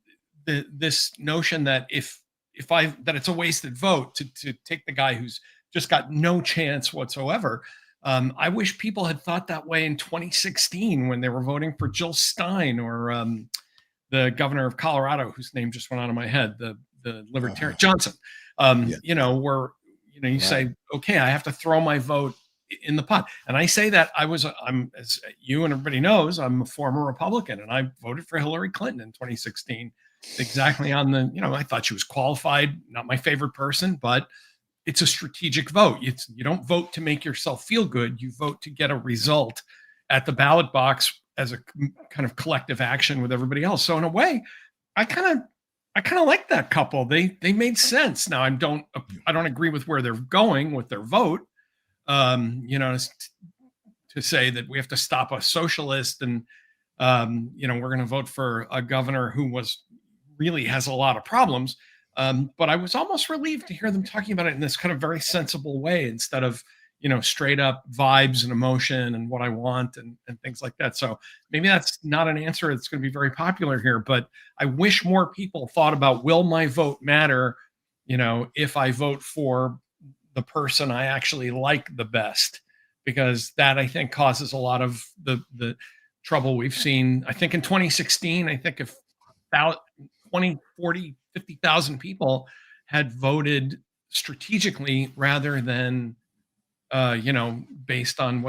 [SPEAKER 3] this notion that that it's a wasted vote to take the guy who's just got no chance whatsoever. I wish people had thought that way in 2016 when they were voting for Jill Stein or the governor of Colorado, whose name just went out of my head, the libertarian Johnson. Where you say, okay, I have to throw my vote in the pot. And I say that I'm, as you and everybody knows, I'm a former Republican, and I voted for Hillary Clinton in 2016, exactly on I thought she was qualified, not my favorite person, but it's a strategic vote. You don't vote to make yourself feel good. You vote to get a result at the ballot box as a kind of collective action with everybody else. So in a way, I kind of like that couple. They made sense. Now I don't agree with where they're going with their vote. To say that we have to stop a socialist and we're going to vote for a governor who really has a lot of problems. But I was almost relieved to hear them talking about it in this kind of very sensible way instead of, straight up vibes and emotion and what I want and things like that. So maybe that's not an answer that's going to be very popular here, but I wish more people thought about, will my vote matter, if I vote for the person I actually like the best? Because that, I think, causes a lot of the trouble we've seen. I think in 2016, I think if about 20, 40, 50,000 people had voted strategically rather than, based on on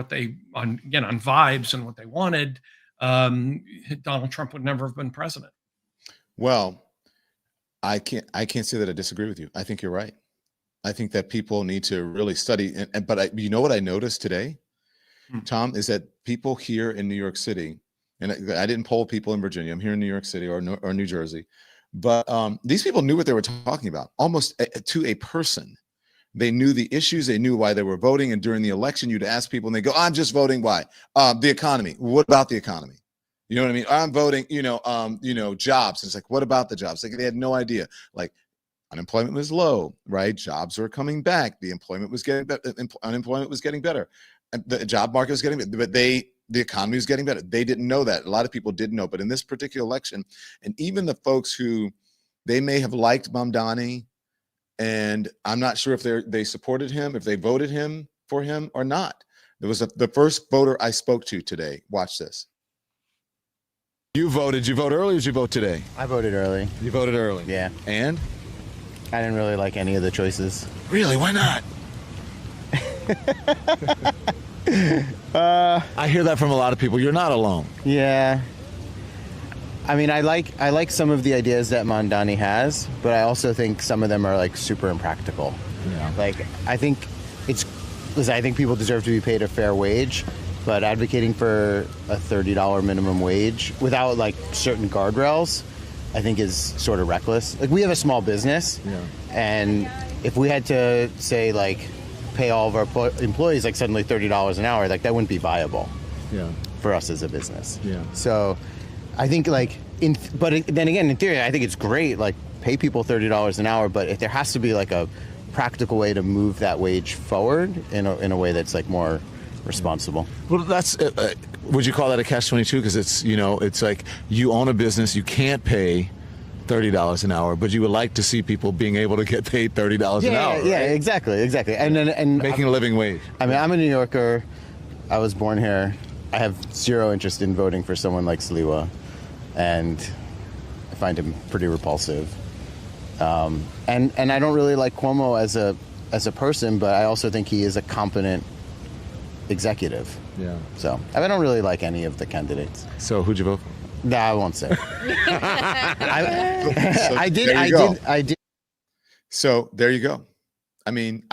[SPEAKER 3] vibes and what they wanted, Donald Trump would never have been president.
[SPEAKER 1] Well, I can't say that I disagree with you. I think you're right. I think that people need to really study. But you know what I noticed today, Tom, is that people here in New York City, and I didn't poll people in Virginia. I'm here in New York City or New Jersey, but these people knew what they were talking about almost to a person. They knew the issues. They knew why they were voting. And during the election, you'd ask people and they go, I'm just voting. Why? The economy. What about the economy? You know what I mean? I'm voting, jobs. And it's like, what about the jobs? Like they had no idea. Like unemployment was low, right? Jobs were coming back. The employment was getting better. Unemployment was getting better. And the job market was getting better. But the economy was getting better. They didn't know that. A lot of people didn't know. But in this particular election, and even the folks who they may have liked Mamdani, and I'm not sure if they supported him, if they voted for him or not. There was the first voter I spoke to today. Watch this.
[SPEAKER 6] You voted. Did you vote early or did you vote today?
[SPEAKER 7] I voted early.
[SPEAKER 6] You voted early?
[SPEAKER 7] Yeah.
[SPEAKER 6] And?
[SPEAKER 7] I didn't really like any of the choices.
[SPEAKER 6] Really? Why not? I hear that from a lot of people. You're not alone.
[SPEAKER 7] Yeah. I mean, I like some of the ideas that Mamdani has, but I also think some of them are like super impractical.
[SPEAKER 6] Yeah.
[SPEAKER 7] Like I think people deserve to be paid a fair wage, but advocating for a $30 minimum wage without like certain guardrails, I think is sort of reckless. Like we have a small business, and if we had to say like pay all of our employees like suddenly $30 an hour, like that wouldn't be viable. For us as a business. So I think but then again, in theory, I think it's great, like pay people $30 an hour, but if there has to be like a practical way to move that wage forward in a way that's like more responsible.
[SPEAKER 6] Well, that's, would you call that a catch-22? Because it's like you own a business, you can't pay $30 an hour, but you would like to see people being able to get paid $30 an hour.
[SPEAKER 7] Yeah, right? exactly. And
[SPEAKER 6] making a living wage.
[SPEAKER 7] I mean, I'm a New Yorker. I was born here. I have zero interest in voting for someone like Sliwa, and I find him pretty repulsive. And I don't really like Cuomo as a person, but I also think he is a competent executive.
[SPEAKER 6] Yeah.
[SPEAKER 7] So I don't really like any of the candidates.
[SPEAKER 6] So who'd you vote for?
[SPEAKER 7] No, I won't say. I did.
[SPEAKER 1] So there you go. I mean,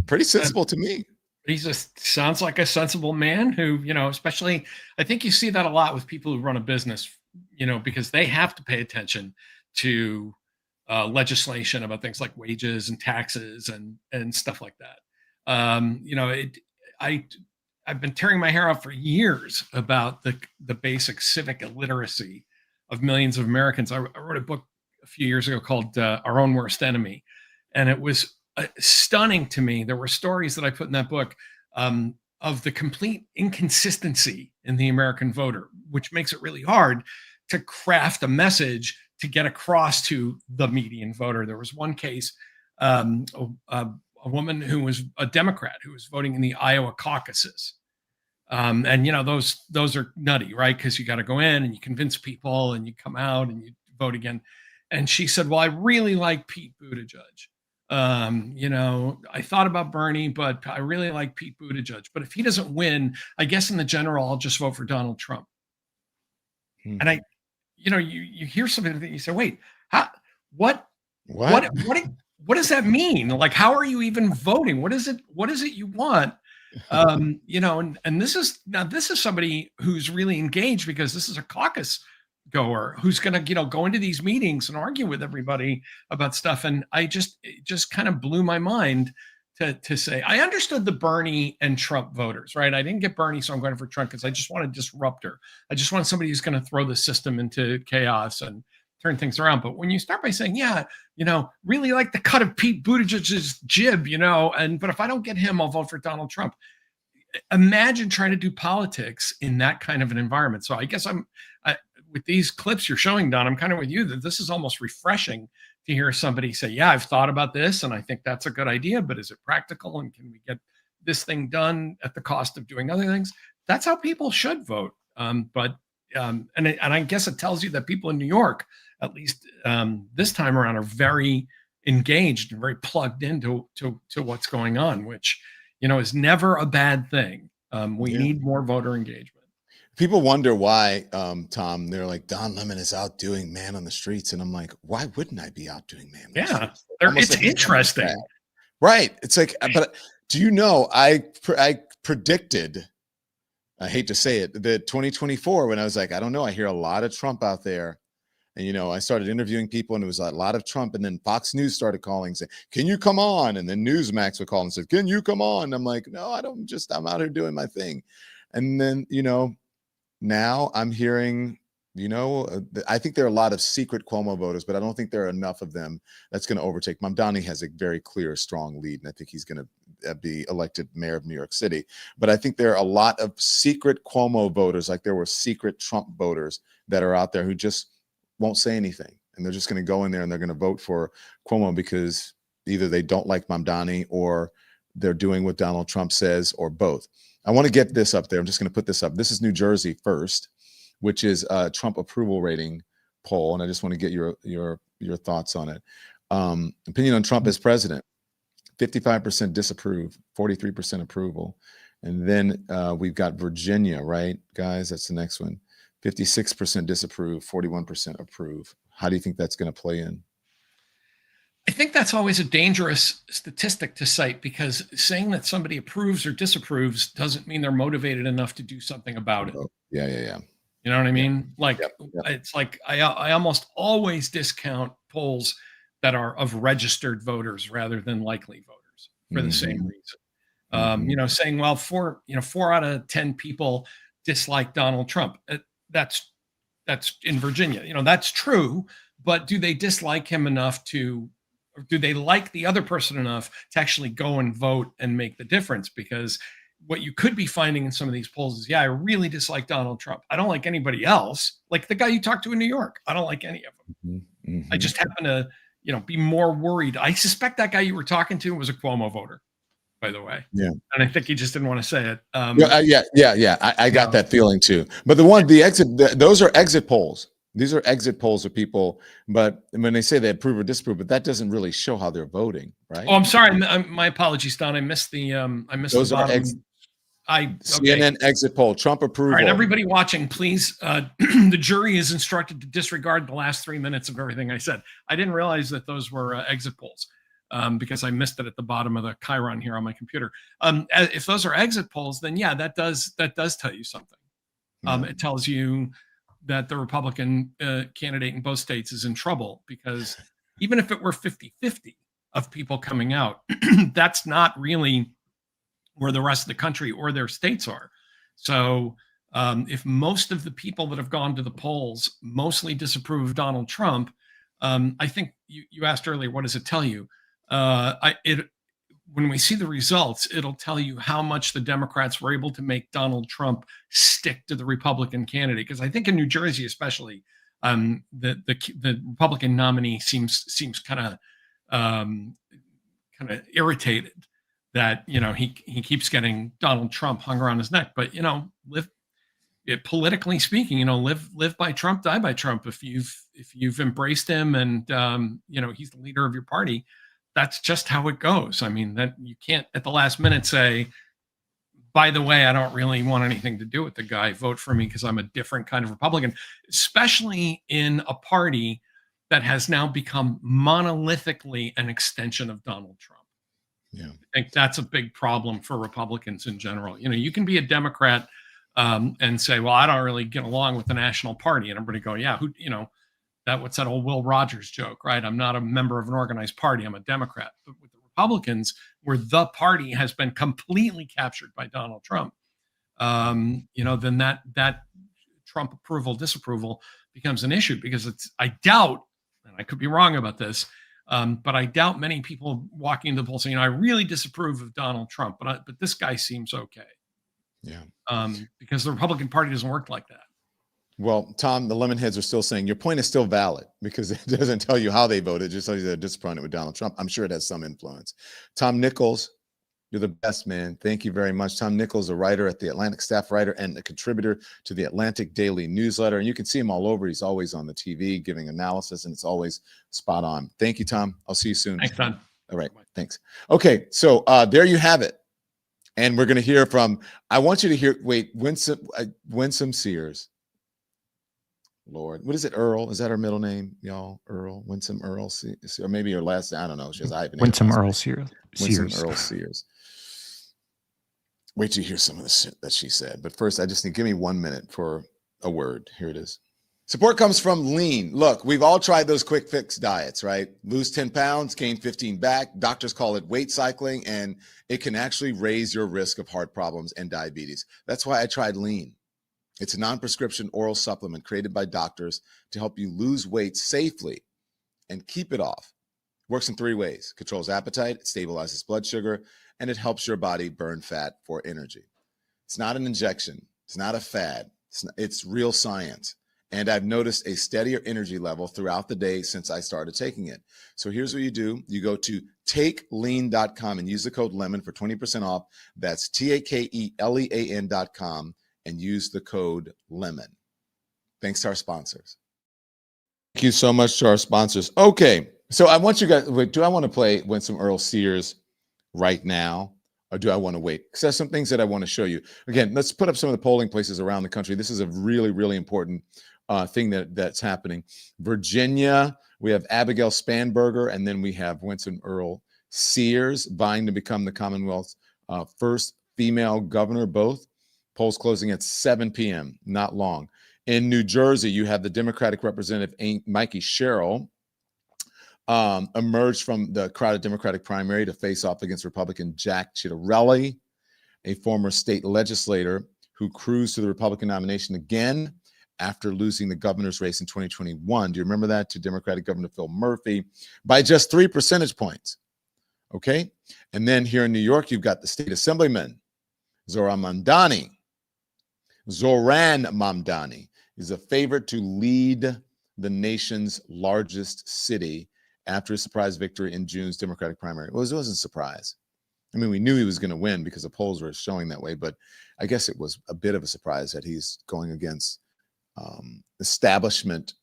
[SPEAKER 1] pretty sensible to me.
[SPEAKER 3] He just sounds like a sensible man who, especially, I think you see that a lot with people who run a business, because they have to pay attention to legislation about things like wages and taxes and stuff like that. I've been tearing my hair out for years about the basic civic illiteracy of millions of Americans. I wrote a book a few years ago called Our Own Worst Enemy, and it was stunning to me. There were stories that I put in that book of the complete inconsistency in the American voter, which makes it really hard to craft a message to get across to the median voter. There was one case, a woman who was a Democrat who was voting in the Iowa caucuses. And those are nutty, right? Because you got to go in and you convince people and you come out and you vote again. And she said, well, I really like Pete Buttigieg. I thought about Bernie, but I really like Pete Buttigieg. But if he doesn't win, I guess in the general, I'll just vote for Donald Trump. And you hear something that you say, wait, what what does that mean? Like, how are you even voting? What is it you want? You know, and this is somebody who's really engaged, because this is a caucus goer who's going to, you know, go into these meetings and argue with everybody about stuff. And it just kind of blew my mind to say, I understood the Bernie and Trump voters, right? I didn't get Bernie, so I'm going for Trump because I just want a disruptor. I just want somebody who's going to throw the system into chaos and turn things around. But when you start by saying, yeah, you know, really like the cut of Pete Buttigieg's jib, you know, but if I don't get him, I'll vote for Donald Trump. Imagine trying to do politics in that kind of an environment. So I guess with these clips you're showing, Don, I'm kind of with you that this is almost refreshing to hear somebody say, yeah, I've thought about this and I think that's a good idea, but is it practical? And can we get this thing done at the cost of doing other things? That's how people should vote. And I guess it tells you that people in New York, at least this time around, are very engaged and very plugged into what's going on, which, you know, is never a bad thing. We need more voter engagement.
[SPEAKER 1] People wonder why, Tom, they're like, Don Lemon is out doing man on the streets. And I'm like, why wouldn't I be out doing man on the streets?
[SPEAKER 3] It's like interesting.
[SPEAKER 1] Right. It's like, but do you know, I predicted, I hate to say it, that 2024, when I was like, I don't know, I hear a lot of Trump out there. And, you know, I started interviewing people and it was a lot of Trump. And then Fox News started calling, saying, can you come on? And then Newsmax would call and say, can you come on? And I'm like, no, I'm out here doing my thing. And then, you know, now I'm hearing, you know, I think there are a lot of secret Cuomo voters, but I don't think there are enough of them that's going to overtake. Mamdani has a very clear, strong lead, and I think he's going to be elected mayor of New York City. But I think there are a lot of secret Cuomo voters, like there were secret Trump voters that are out there who just won't say anything. And they're just going to go in there and they're going to vote for Cuomo because either they don't like Mamdani or they're doing what Donald Trump says, or both. I want to get this up there. I'm just going to put this up. This is New Jersey first, which is a Trump approval rating poll. And I just want to get your thoughts on it. Opinion on Trump as president, 55% disapprove, 43% approval. And then we've got Virginia, right, guys? That's the next one. 56% disapprove, 41% approve. How do you think that's going to play in?
[SPEAKER 3] I think that's always a dangerous statistic to cite, because saying that somebody approves or disapproves doesn't mean they're motivated enough to do something about it.
[SPEAKER 1] Yeah.
[SPEAKER 3] You know what I mean? Like, it's like I almost always discount polls that are of registered voters rather than likely voters for the same reason. You know, saying, well, 4 out of 10 people dislike Donald Trump. That's in Virginia. You know, that's true. But do they dislike him enough or do they like the other person enough to actually go and vote and make the difference? Because what you could be finding in some of these polls is, I really dislike Donald Trump. I don't like anybody else. Like the guy you talked to in New York, I don't like any of them. I just happen to, you know, be more worried. I suspect that guy you were talking to was a Cuomo voter, by the way. Yeah. And I think he just didn't want to say it.
[SPEAKER 1] I got that feeling too. But those are exit polls. These are exit polls of people, but when they say they approve or disapprove, but that doesn't really show how they're voting, right?
[SPEAKER 3] Oh, I'm sorry. My apologies, Don. I missed the
[SPEAKER 1] those
[SPEAKER 3] the
[SPEAKER 1] are CNN exit poll, Trump approval.
[SPEAKER 3] All right, everybody watching, please. The jury is instructed to disregard the last 3 minutes of everything I said. I didn't realize that those were exit polls because I missed it at the bottom of the chyron here on my computer. If those are exit polls, then that does tell you something. It tells you that the Republican candidate in both states is in trouble, because even if it were 50-50 of people coming out, that's not really where the rest of the country or their states are. So if most of the people that have gone to the polls mostly disapprove of Donald Trump, I think you asked earlier, what does it tell you? When we see the results, it'll tell you how much the Democrats were able to make Donald Trump stick to the Republican candidate. Because I think in New Jersey, especially, the Republican nominee seems kind of irritated that, you know, he keeps getting Donald Trump hung around his neck. But, you know, politically speaking, you know, live by Trump, die by Trump. If you've embraced him and you know, he's the leader of your party, that's just how it goes. I mean, that you can't at the last minute say, by the way, I don't really want anything to do with the guy. Vote for me because I'm a different kind of Republican, especially in a party that has now become monolithically an extension of Donald Trump.
[SPEAKER 1] Yeah.
[SPEAKER 3] I think that's a big problem for Republicans in general. You can be a Democrat and say, well, I don't really get along with the national party. And everybody go, yeah, what's that old Will Rogers joke, right? I'm not a member of an organized party. I'm a Democrat. But with the Republicans, where the party has been completely captured by Donald Trump, then that Trump approval, disapproval becomes an issue, because I doubt, and I could be wrong about this, but I doubt many people walking into the polls saying, I really disapprove of Donald Trump, but this guy seems okay.
[SPEAKER 1] Yeah.
[SPEAKER 3] Because the Republican Party doesn't work like that.
[SPEAKER 1] Well, Tom, the Lemonheads are still saying your point is still valid, because it doesn't tell you how they voted. It just tells you they're disappointed with Donald Trump. I'm sure it has some influence. Tom Nichols, you're the best, man. Thank you very much. Tom Nichols, a writer at The Atlantic, staff writer and a contributor to the Atlantic Daily newsletter. And you can see him all over. He's always on the TV giving analysis, and it's always spot on. Thank you, Tom. I'll see you soon.
[SPEAKER 3] Thanks, Don.
[SPEAKER 1] All right. Thanks. Okay. So there you have it. And we're going to hear from, I want you to hear, Winsome Sears. Lord, what is it? Earl? Is that her middle name, y'all? Earl, Winsome Earl, or maybe her last name. I don't know. She has Ivan.
[SPEAKER 8] Winsome Earl Sears.
[SPEAKER 1] Winsome Earl Sears. Wait till you hear some of the shit that she said. But first, I just need, give me 1 minute for a word. Here it is. Support comes from Lean. Look, we've all tried those quick fix diets, right? Lose 10 pounds, gain 15 back. Doctors call it weight cycling, and it can actually raise your risk of heart problems and diabetes. That's why I tried Lean. It's a non-prescription oral supplement created by doctors to help you lose weight safely and keep it off. Works in 3 ways. Controls appetite, it stabilizes blood sugar, and it helps your body burn fat for energy. It's not an injection. It's not a fad. It's real science. And I've noticed a steadier energy level throughout the day since I started taking it. So here's what you do. You go to takelean.com and use the code LEMON for 20% off. That's TAKELEAN.com and use the code LEMON. Thanks to our sponsors. Thank you so much to our sponsors. Okay, so I want you guys, do I want to play Winsome Earl Sears right now, or do I want to wait? Because there's some things that I want to show you. Again, let's put up some of the polling places around the country. This is a really, really important thing that's happening. Virginia, we have Abigail Spanberger, and then we have Winsome Earl Sears vying to become the Commonwealth's first female governor, both. Polls closing at 7 p.m., not long. In New Jersey, you have the Democratic Representative Mikey Sherrill emerged from the crowded Democratic primary to face off against Republican Jack Ciattarelli, a former state legislator who cruised to the Republican nomination again after losing the governor's race in 2021. Do you remember that? To Democratic Governor Phil Murphy by just 3 percentage points. Okay. And then here in New York, you've got the state assemblyman, Zoran Mamdani is a favorite to lead the nation's largest city after a surprise victory in June's Democratic primary. Well, it wasn't a surprise. I mean, we knew he was going to win because the polls were showing that way, but I guess it was a bit of a surprise that he's going against establishment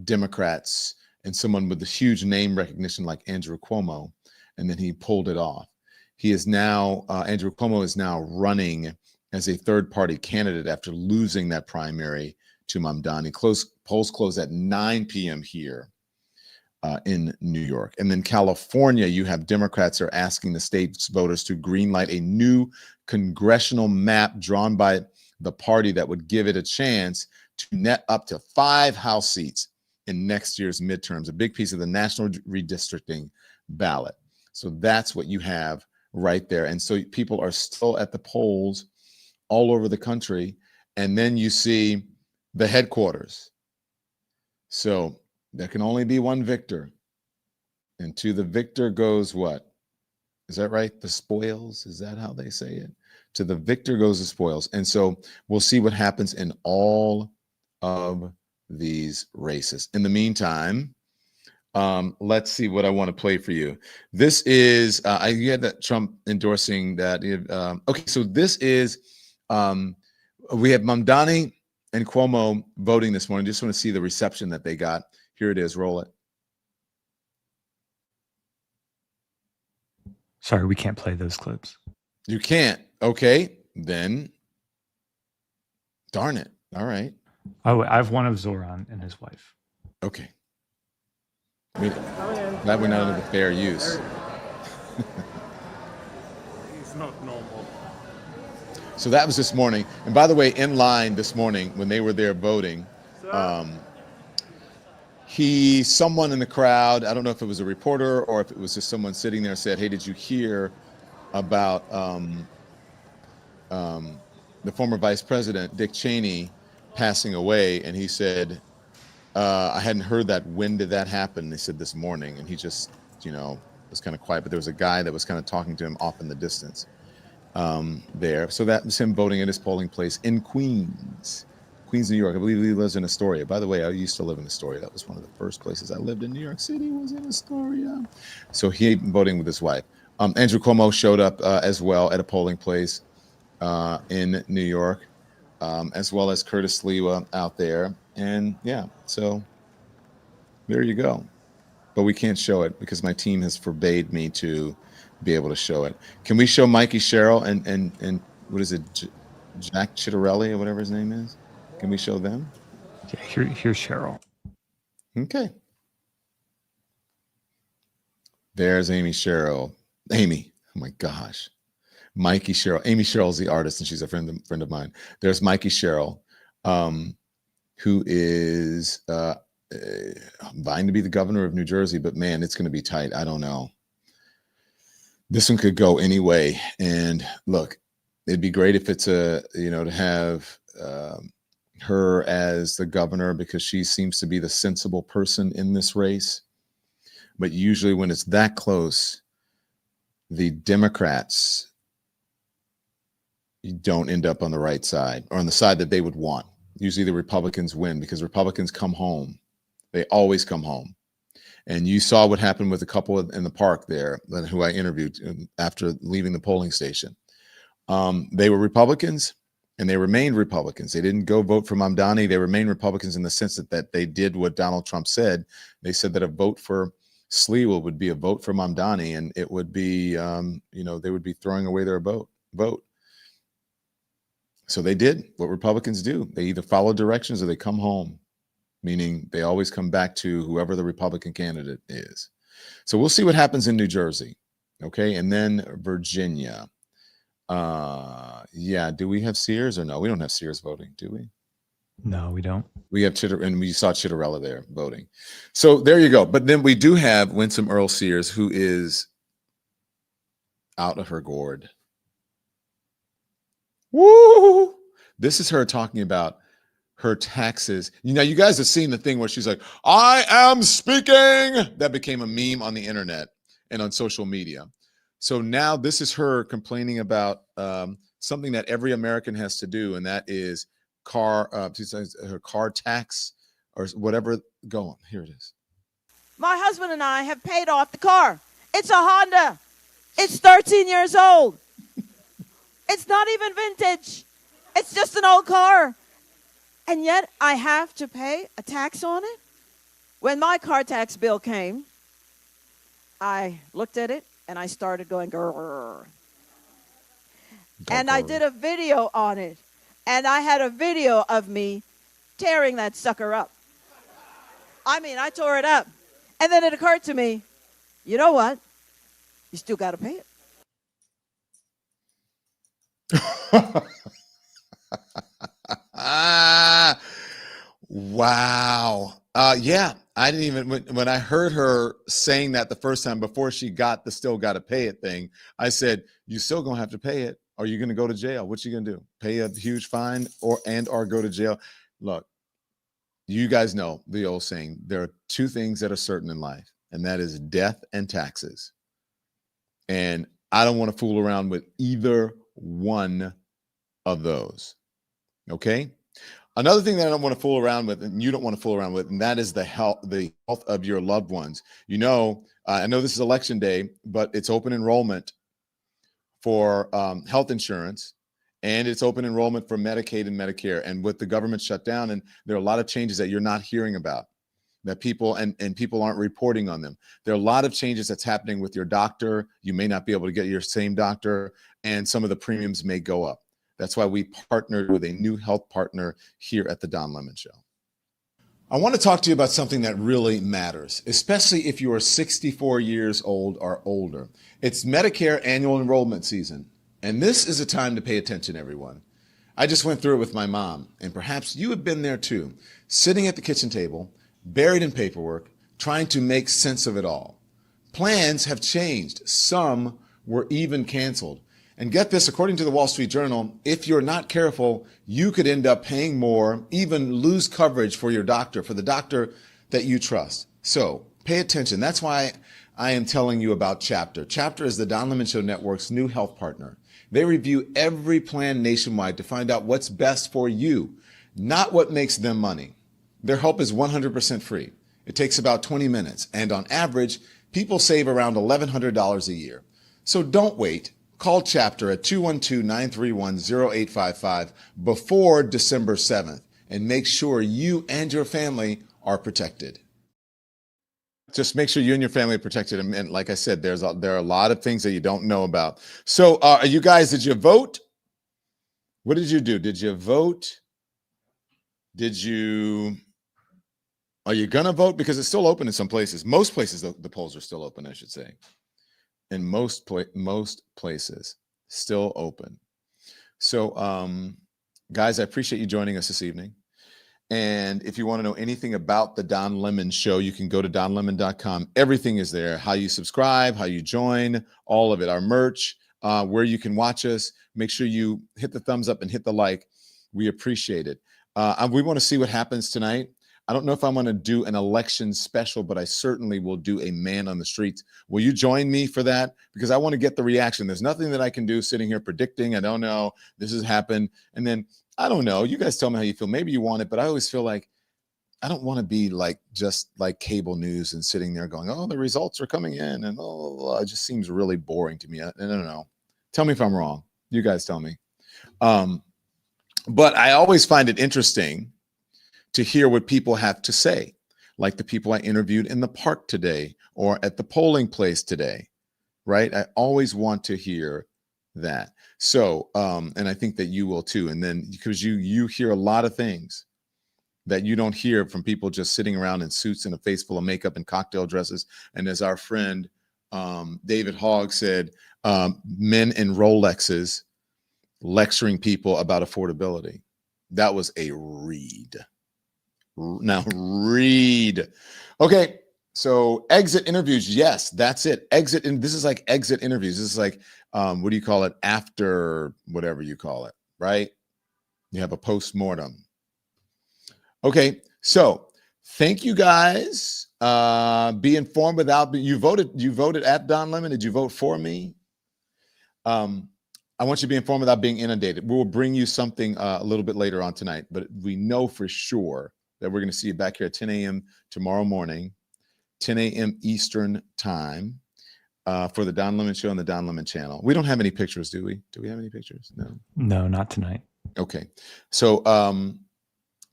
[SPEAKER 1] Democrats and someone with a huge name recognition like Andrew Cuomo, and then he pulled it off. He is now, Andrew Cuomo is now running as a third-party candidate after losing that primary to Mamdani. Polls close at 9 p.m. here in New York. And then California, you have Democrats are asking the state's voters to greenlight a new congressional map drawn by the party that would give it a chance to net up to 5 House seats in next year's midterms, a big piece of the national redistricting ballot. So that's what you have right there. And so people are still at the polls all over the country. And then you see the headquarters. So there can only be one victor. And to the victor goes what? Is that right? The spoils? Is that how they say it? To the victor goes the spoils. And so we'll see what happens in all of these races. In the meantime, let's see what I want to play for you. This is, I had that Trump endorsing that. Okay, so this is, we have Mamdani and Cuomo voting this morning. Just want to see the reception that they got. Here it is. Roll it.
[SPEAKER 8] Sorry, we can't play those clips.
[SPEAKER 1] You can't. Okay, then darn it. All right.
[SPEAKER 8] Oh, I have one of Zoran and his wife.
[SPEAKER 1] Okay. Glad we're not under fair use.
[SPEAKER 4] He's not normal.
[SPEAKER 1] So that was this morning. And by the way, in line this morning when they were there voting, someone in the crowd, I don't know if it was a reporter or if it was just someone sitting there, said, "Hey, did you hear about the former vice president, Dick Cheney, passing away?" And he said, "I hadn't heard that. When did that happen?" They said, "This morning." And he just, was kind of quiet, but there was a guy that was kind of talking to him off in the distance there. So that was him voting at his polling place in Queens, New York. I believe he lives in Astoria. By the way, I used to live in Astoria. That was one of the first places I lived in New York City, was in Astoria. So he voting with his wife. Andrew Cuomo showed up as well at a polling place in New York, as well as Curtis Lewa out there. And yeah, so there you go. But we can't show it because my team has forbade me to be able to show it. Can we show Mikey Sherrill and what is it, Jack Chittarelli or whatever his name is? Can we show them?
[SPEAKER 8] Yeah, here's Cheryl.
[SPEAKER 1] Okay. There's Amy Sherrill. Amy, oh my gosh. Mikey Sherrill. Amy Sherrill's the artist, and she's a friend of mine. There's Mikey Sherrill, who is vying to be the governor of New Jersey, but man, it's going to be tight. I don't know. This one could go any way. And look, it'd be great if it's to have her as the governor, because she seems to be the sensible person in this race. But usually when it's that close, the Democrats don't end up on the right side or on the side that they would want. Usually the Republicans win because Republicans come home. They always come home. And you saw what happened with a couple in the park there who I interviewed after leaving the polling station. They were Republicans and they remained Republicans. They didn't go vote for Mamdani. They remained Republicans in the sense that they did what Donald Trump said. They said that a vote for Sliwa would be a vote for Mamdani, and it would be, they would be throwing away their vote. So they did what Republicans do. They either follow directions or they come home, meaning they always come back to whoever the Republican candidate is. So we'll see what happens in New Jersey. Okay. And then Virginia. Yeah. Do we have Sears or no? We don't have Sears voting, do we?
[SPEAKER 8] No, we don't.
[SPEAKER 1] We have and we saw Chittarella there voting. So there you go. But then we do have Winsome Earl Sears, who is out of her gourd. Woo! This is her talking about her taxes. You guys have seen the thing where she's like, "I am speaking." That became a meme on the internet and on social media. So now this is her complaining about something that every American has to do, and that is her car tax or whatever. Go on. Here it is.
[SPEAKER 9] My husband and I have paid off the car. It's a Honda. It's 13 years old. It's not even vintage. It's just an old car. And yet I have to pay a tax on it? When my car tax bill came, I looked at it and I started going, grrr. And I did a video on it. And I had a video of me tearing that sucker up. I mean, I tore it up. And then it occurred to me, you know what? You still got to pay it.
[SPEAKER 1] Wow. Yeah, I didn't even, when I heard her saying that the first time before she got the still got to pay it thing, I said, you still gonna have to pay it. Are you gonna go to jail? What you gonna do? Pay a huge fine or go to jail? Look, you guys know the old saying, there are two things that are certain in life, and that is death and taxes. And I don't want to fool around with either one of those. Okay. Another thing that I don't want to fool around with, and you don't want to fool around with, and that is the health of your loved ones. I know this is election day, but it's open enrollment for health insurance, and it's open enrollment for Medicaid and Medicare. And with the government shut down, and there are a lot of changes that you're not hearing about, that people and people aren't reporting on them. There are a lot of changes that's happening with your doctor. You may not be able to get your same doctor, and some of the premiums may go up. That's why we partnered with a new health partner here at the Don Lemon Show. I want to talk to you about something that really matters, especially if you are 64 years old or older. It's Medicare annual enrollment season, and this is a time to pay attention, everyone. I just went through it with my mom, and perhaps you have been there too, sitting at the kitchen table, buried in paperwork, trying to make sense of it all. Plans have changed. Some were even canceled. And get this, according to the Wall Street Journal, if you're not careful, you could end up paying more, even lose coverage for your doctor, for the doctor that you trust. So pay attention. That's why I am telling you about Chapter. Chapter is the Don Lemon Show Network's new health partner. They review every plan nationwide to find out what's best for you, not what makes them money. Their help is 100% free. It takes about 20 minutes. And on average, people save around $1,100 a year. So don't wait. Call Chapter at 212-931-0855 before December 7th and make sure you and your family are protected. Just make sure you and your family are protected. And like I said, there are a lot of things that you don't know about. So you guys, did you vote? What did you do? Did you vote? Are you going to vote? Because it's still open in some places. Most places, the polls are still open, I should say. In most places, still open. So, guys, I appreciate you joining us this evening. And if you want to know anything about the Don Lemon Show, you can go to donlemon.com. Everything is there. How you subscribe, how you join, all of it. Our merch, where you can watch us. Make sure you hit the thumbs up and hit the like. We appreciate it. We want to see what happens tonight. I don't know if I'm going to do an election special, but I certainly will do a man on the streets. Will you join me for that? Because I want to get the reaction. There's nothing that I can do sitting here predicting. I don't know. This has happened. And then, I don't know. You guys tell me how you feel. Maybe you want it, but I always feel like I don't want to be like just like cable news and sitting there going, oh, the results are coming in. And it just seems really boring to me. I don't know. Tell me if I'm wrong. You guys tell me. But I always find it interesting to hear what people have to say, like the people I interviewed in the park today or at the polling place today, right? I always want to hear that. So, and I think that you will too. And then because you hear a lot of things that you don't hear from people just sitting around in suits and a face full of makeup and cocktail dresses. And as our friend David Hogg said, men in Rolexes lecturing people about affordability. That was a read. Now read. Okay, so exit interviews. Yes, that's it. Exit. And this is like exit interviews. This is like, what do you call it? After whatever you call it, right? You have a post-mortem. Okay, so thank you guys. Be informed without, you voted at Don Lemon. Did you vote for me? I want you to be informed without being inundated. We'll bring you something a little bit later on tonight, but we know for sure that we're going to see you back here at 10 a.m. tomorrow morning, 10 a.m. Eastern time for the Don Lemon Show on the Don Lemon channel. We don't have any pictures, do we? Do we have any pictures? No.
[SPEAKER 8] No, not tonight.
[SPEAKER 1] Okay. So,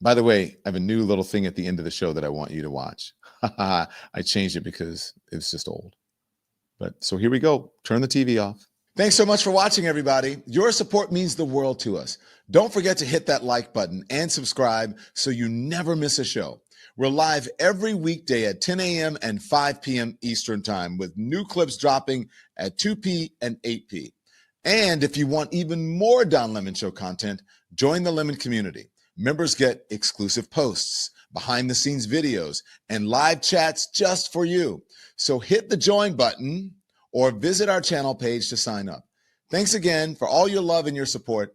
[SPEAKER 1] by the way, I have a new little thing at the end of the show that I want you to watch. I changed it because it's just old. But so here we go. Turn the TV off. Thanks so much for watching, everybody. Your support means the world to us. Don't forget to hit that like button and subscribe so you never miss a show. We're live every weekday at 10 a.m. and 5 p.m. Eastern time with new clips dropping at 2 p. and 8 p. And if you want even more Don Lemon Show content, join the Lemon community. Members get exclusive posts, behind-the-scenes videos, and live chats just for you. So hit the join button or visit our channel page to sign up. Thanks again for all your love and your support.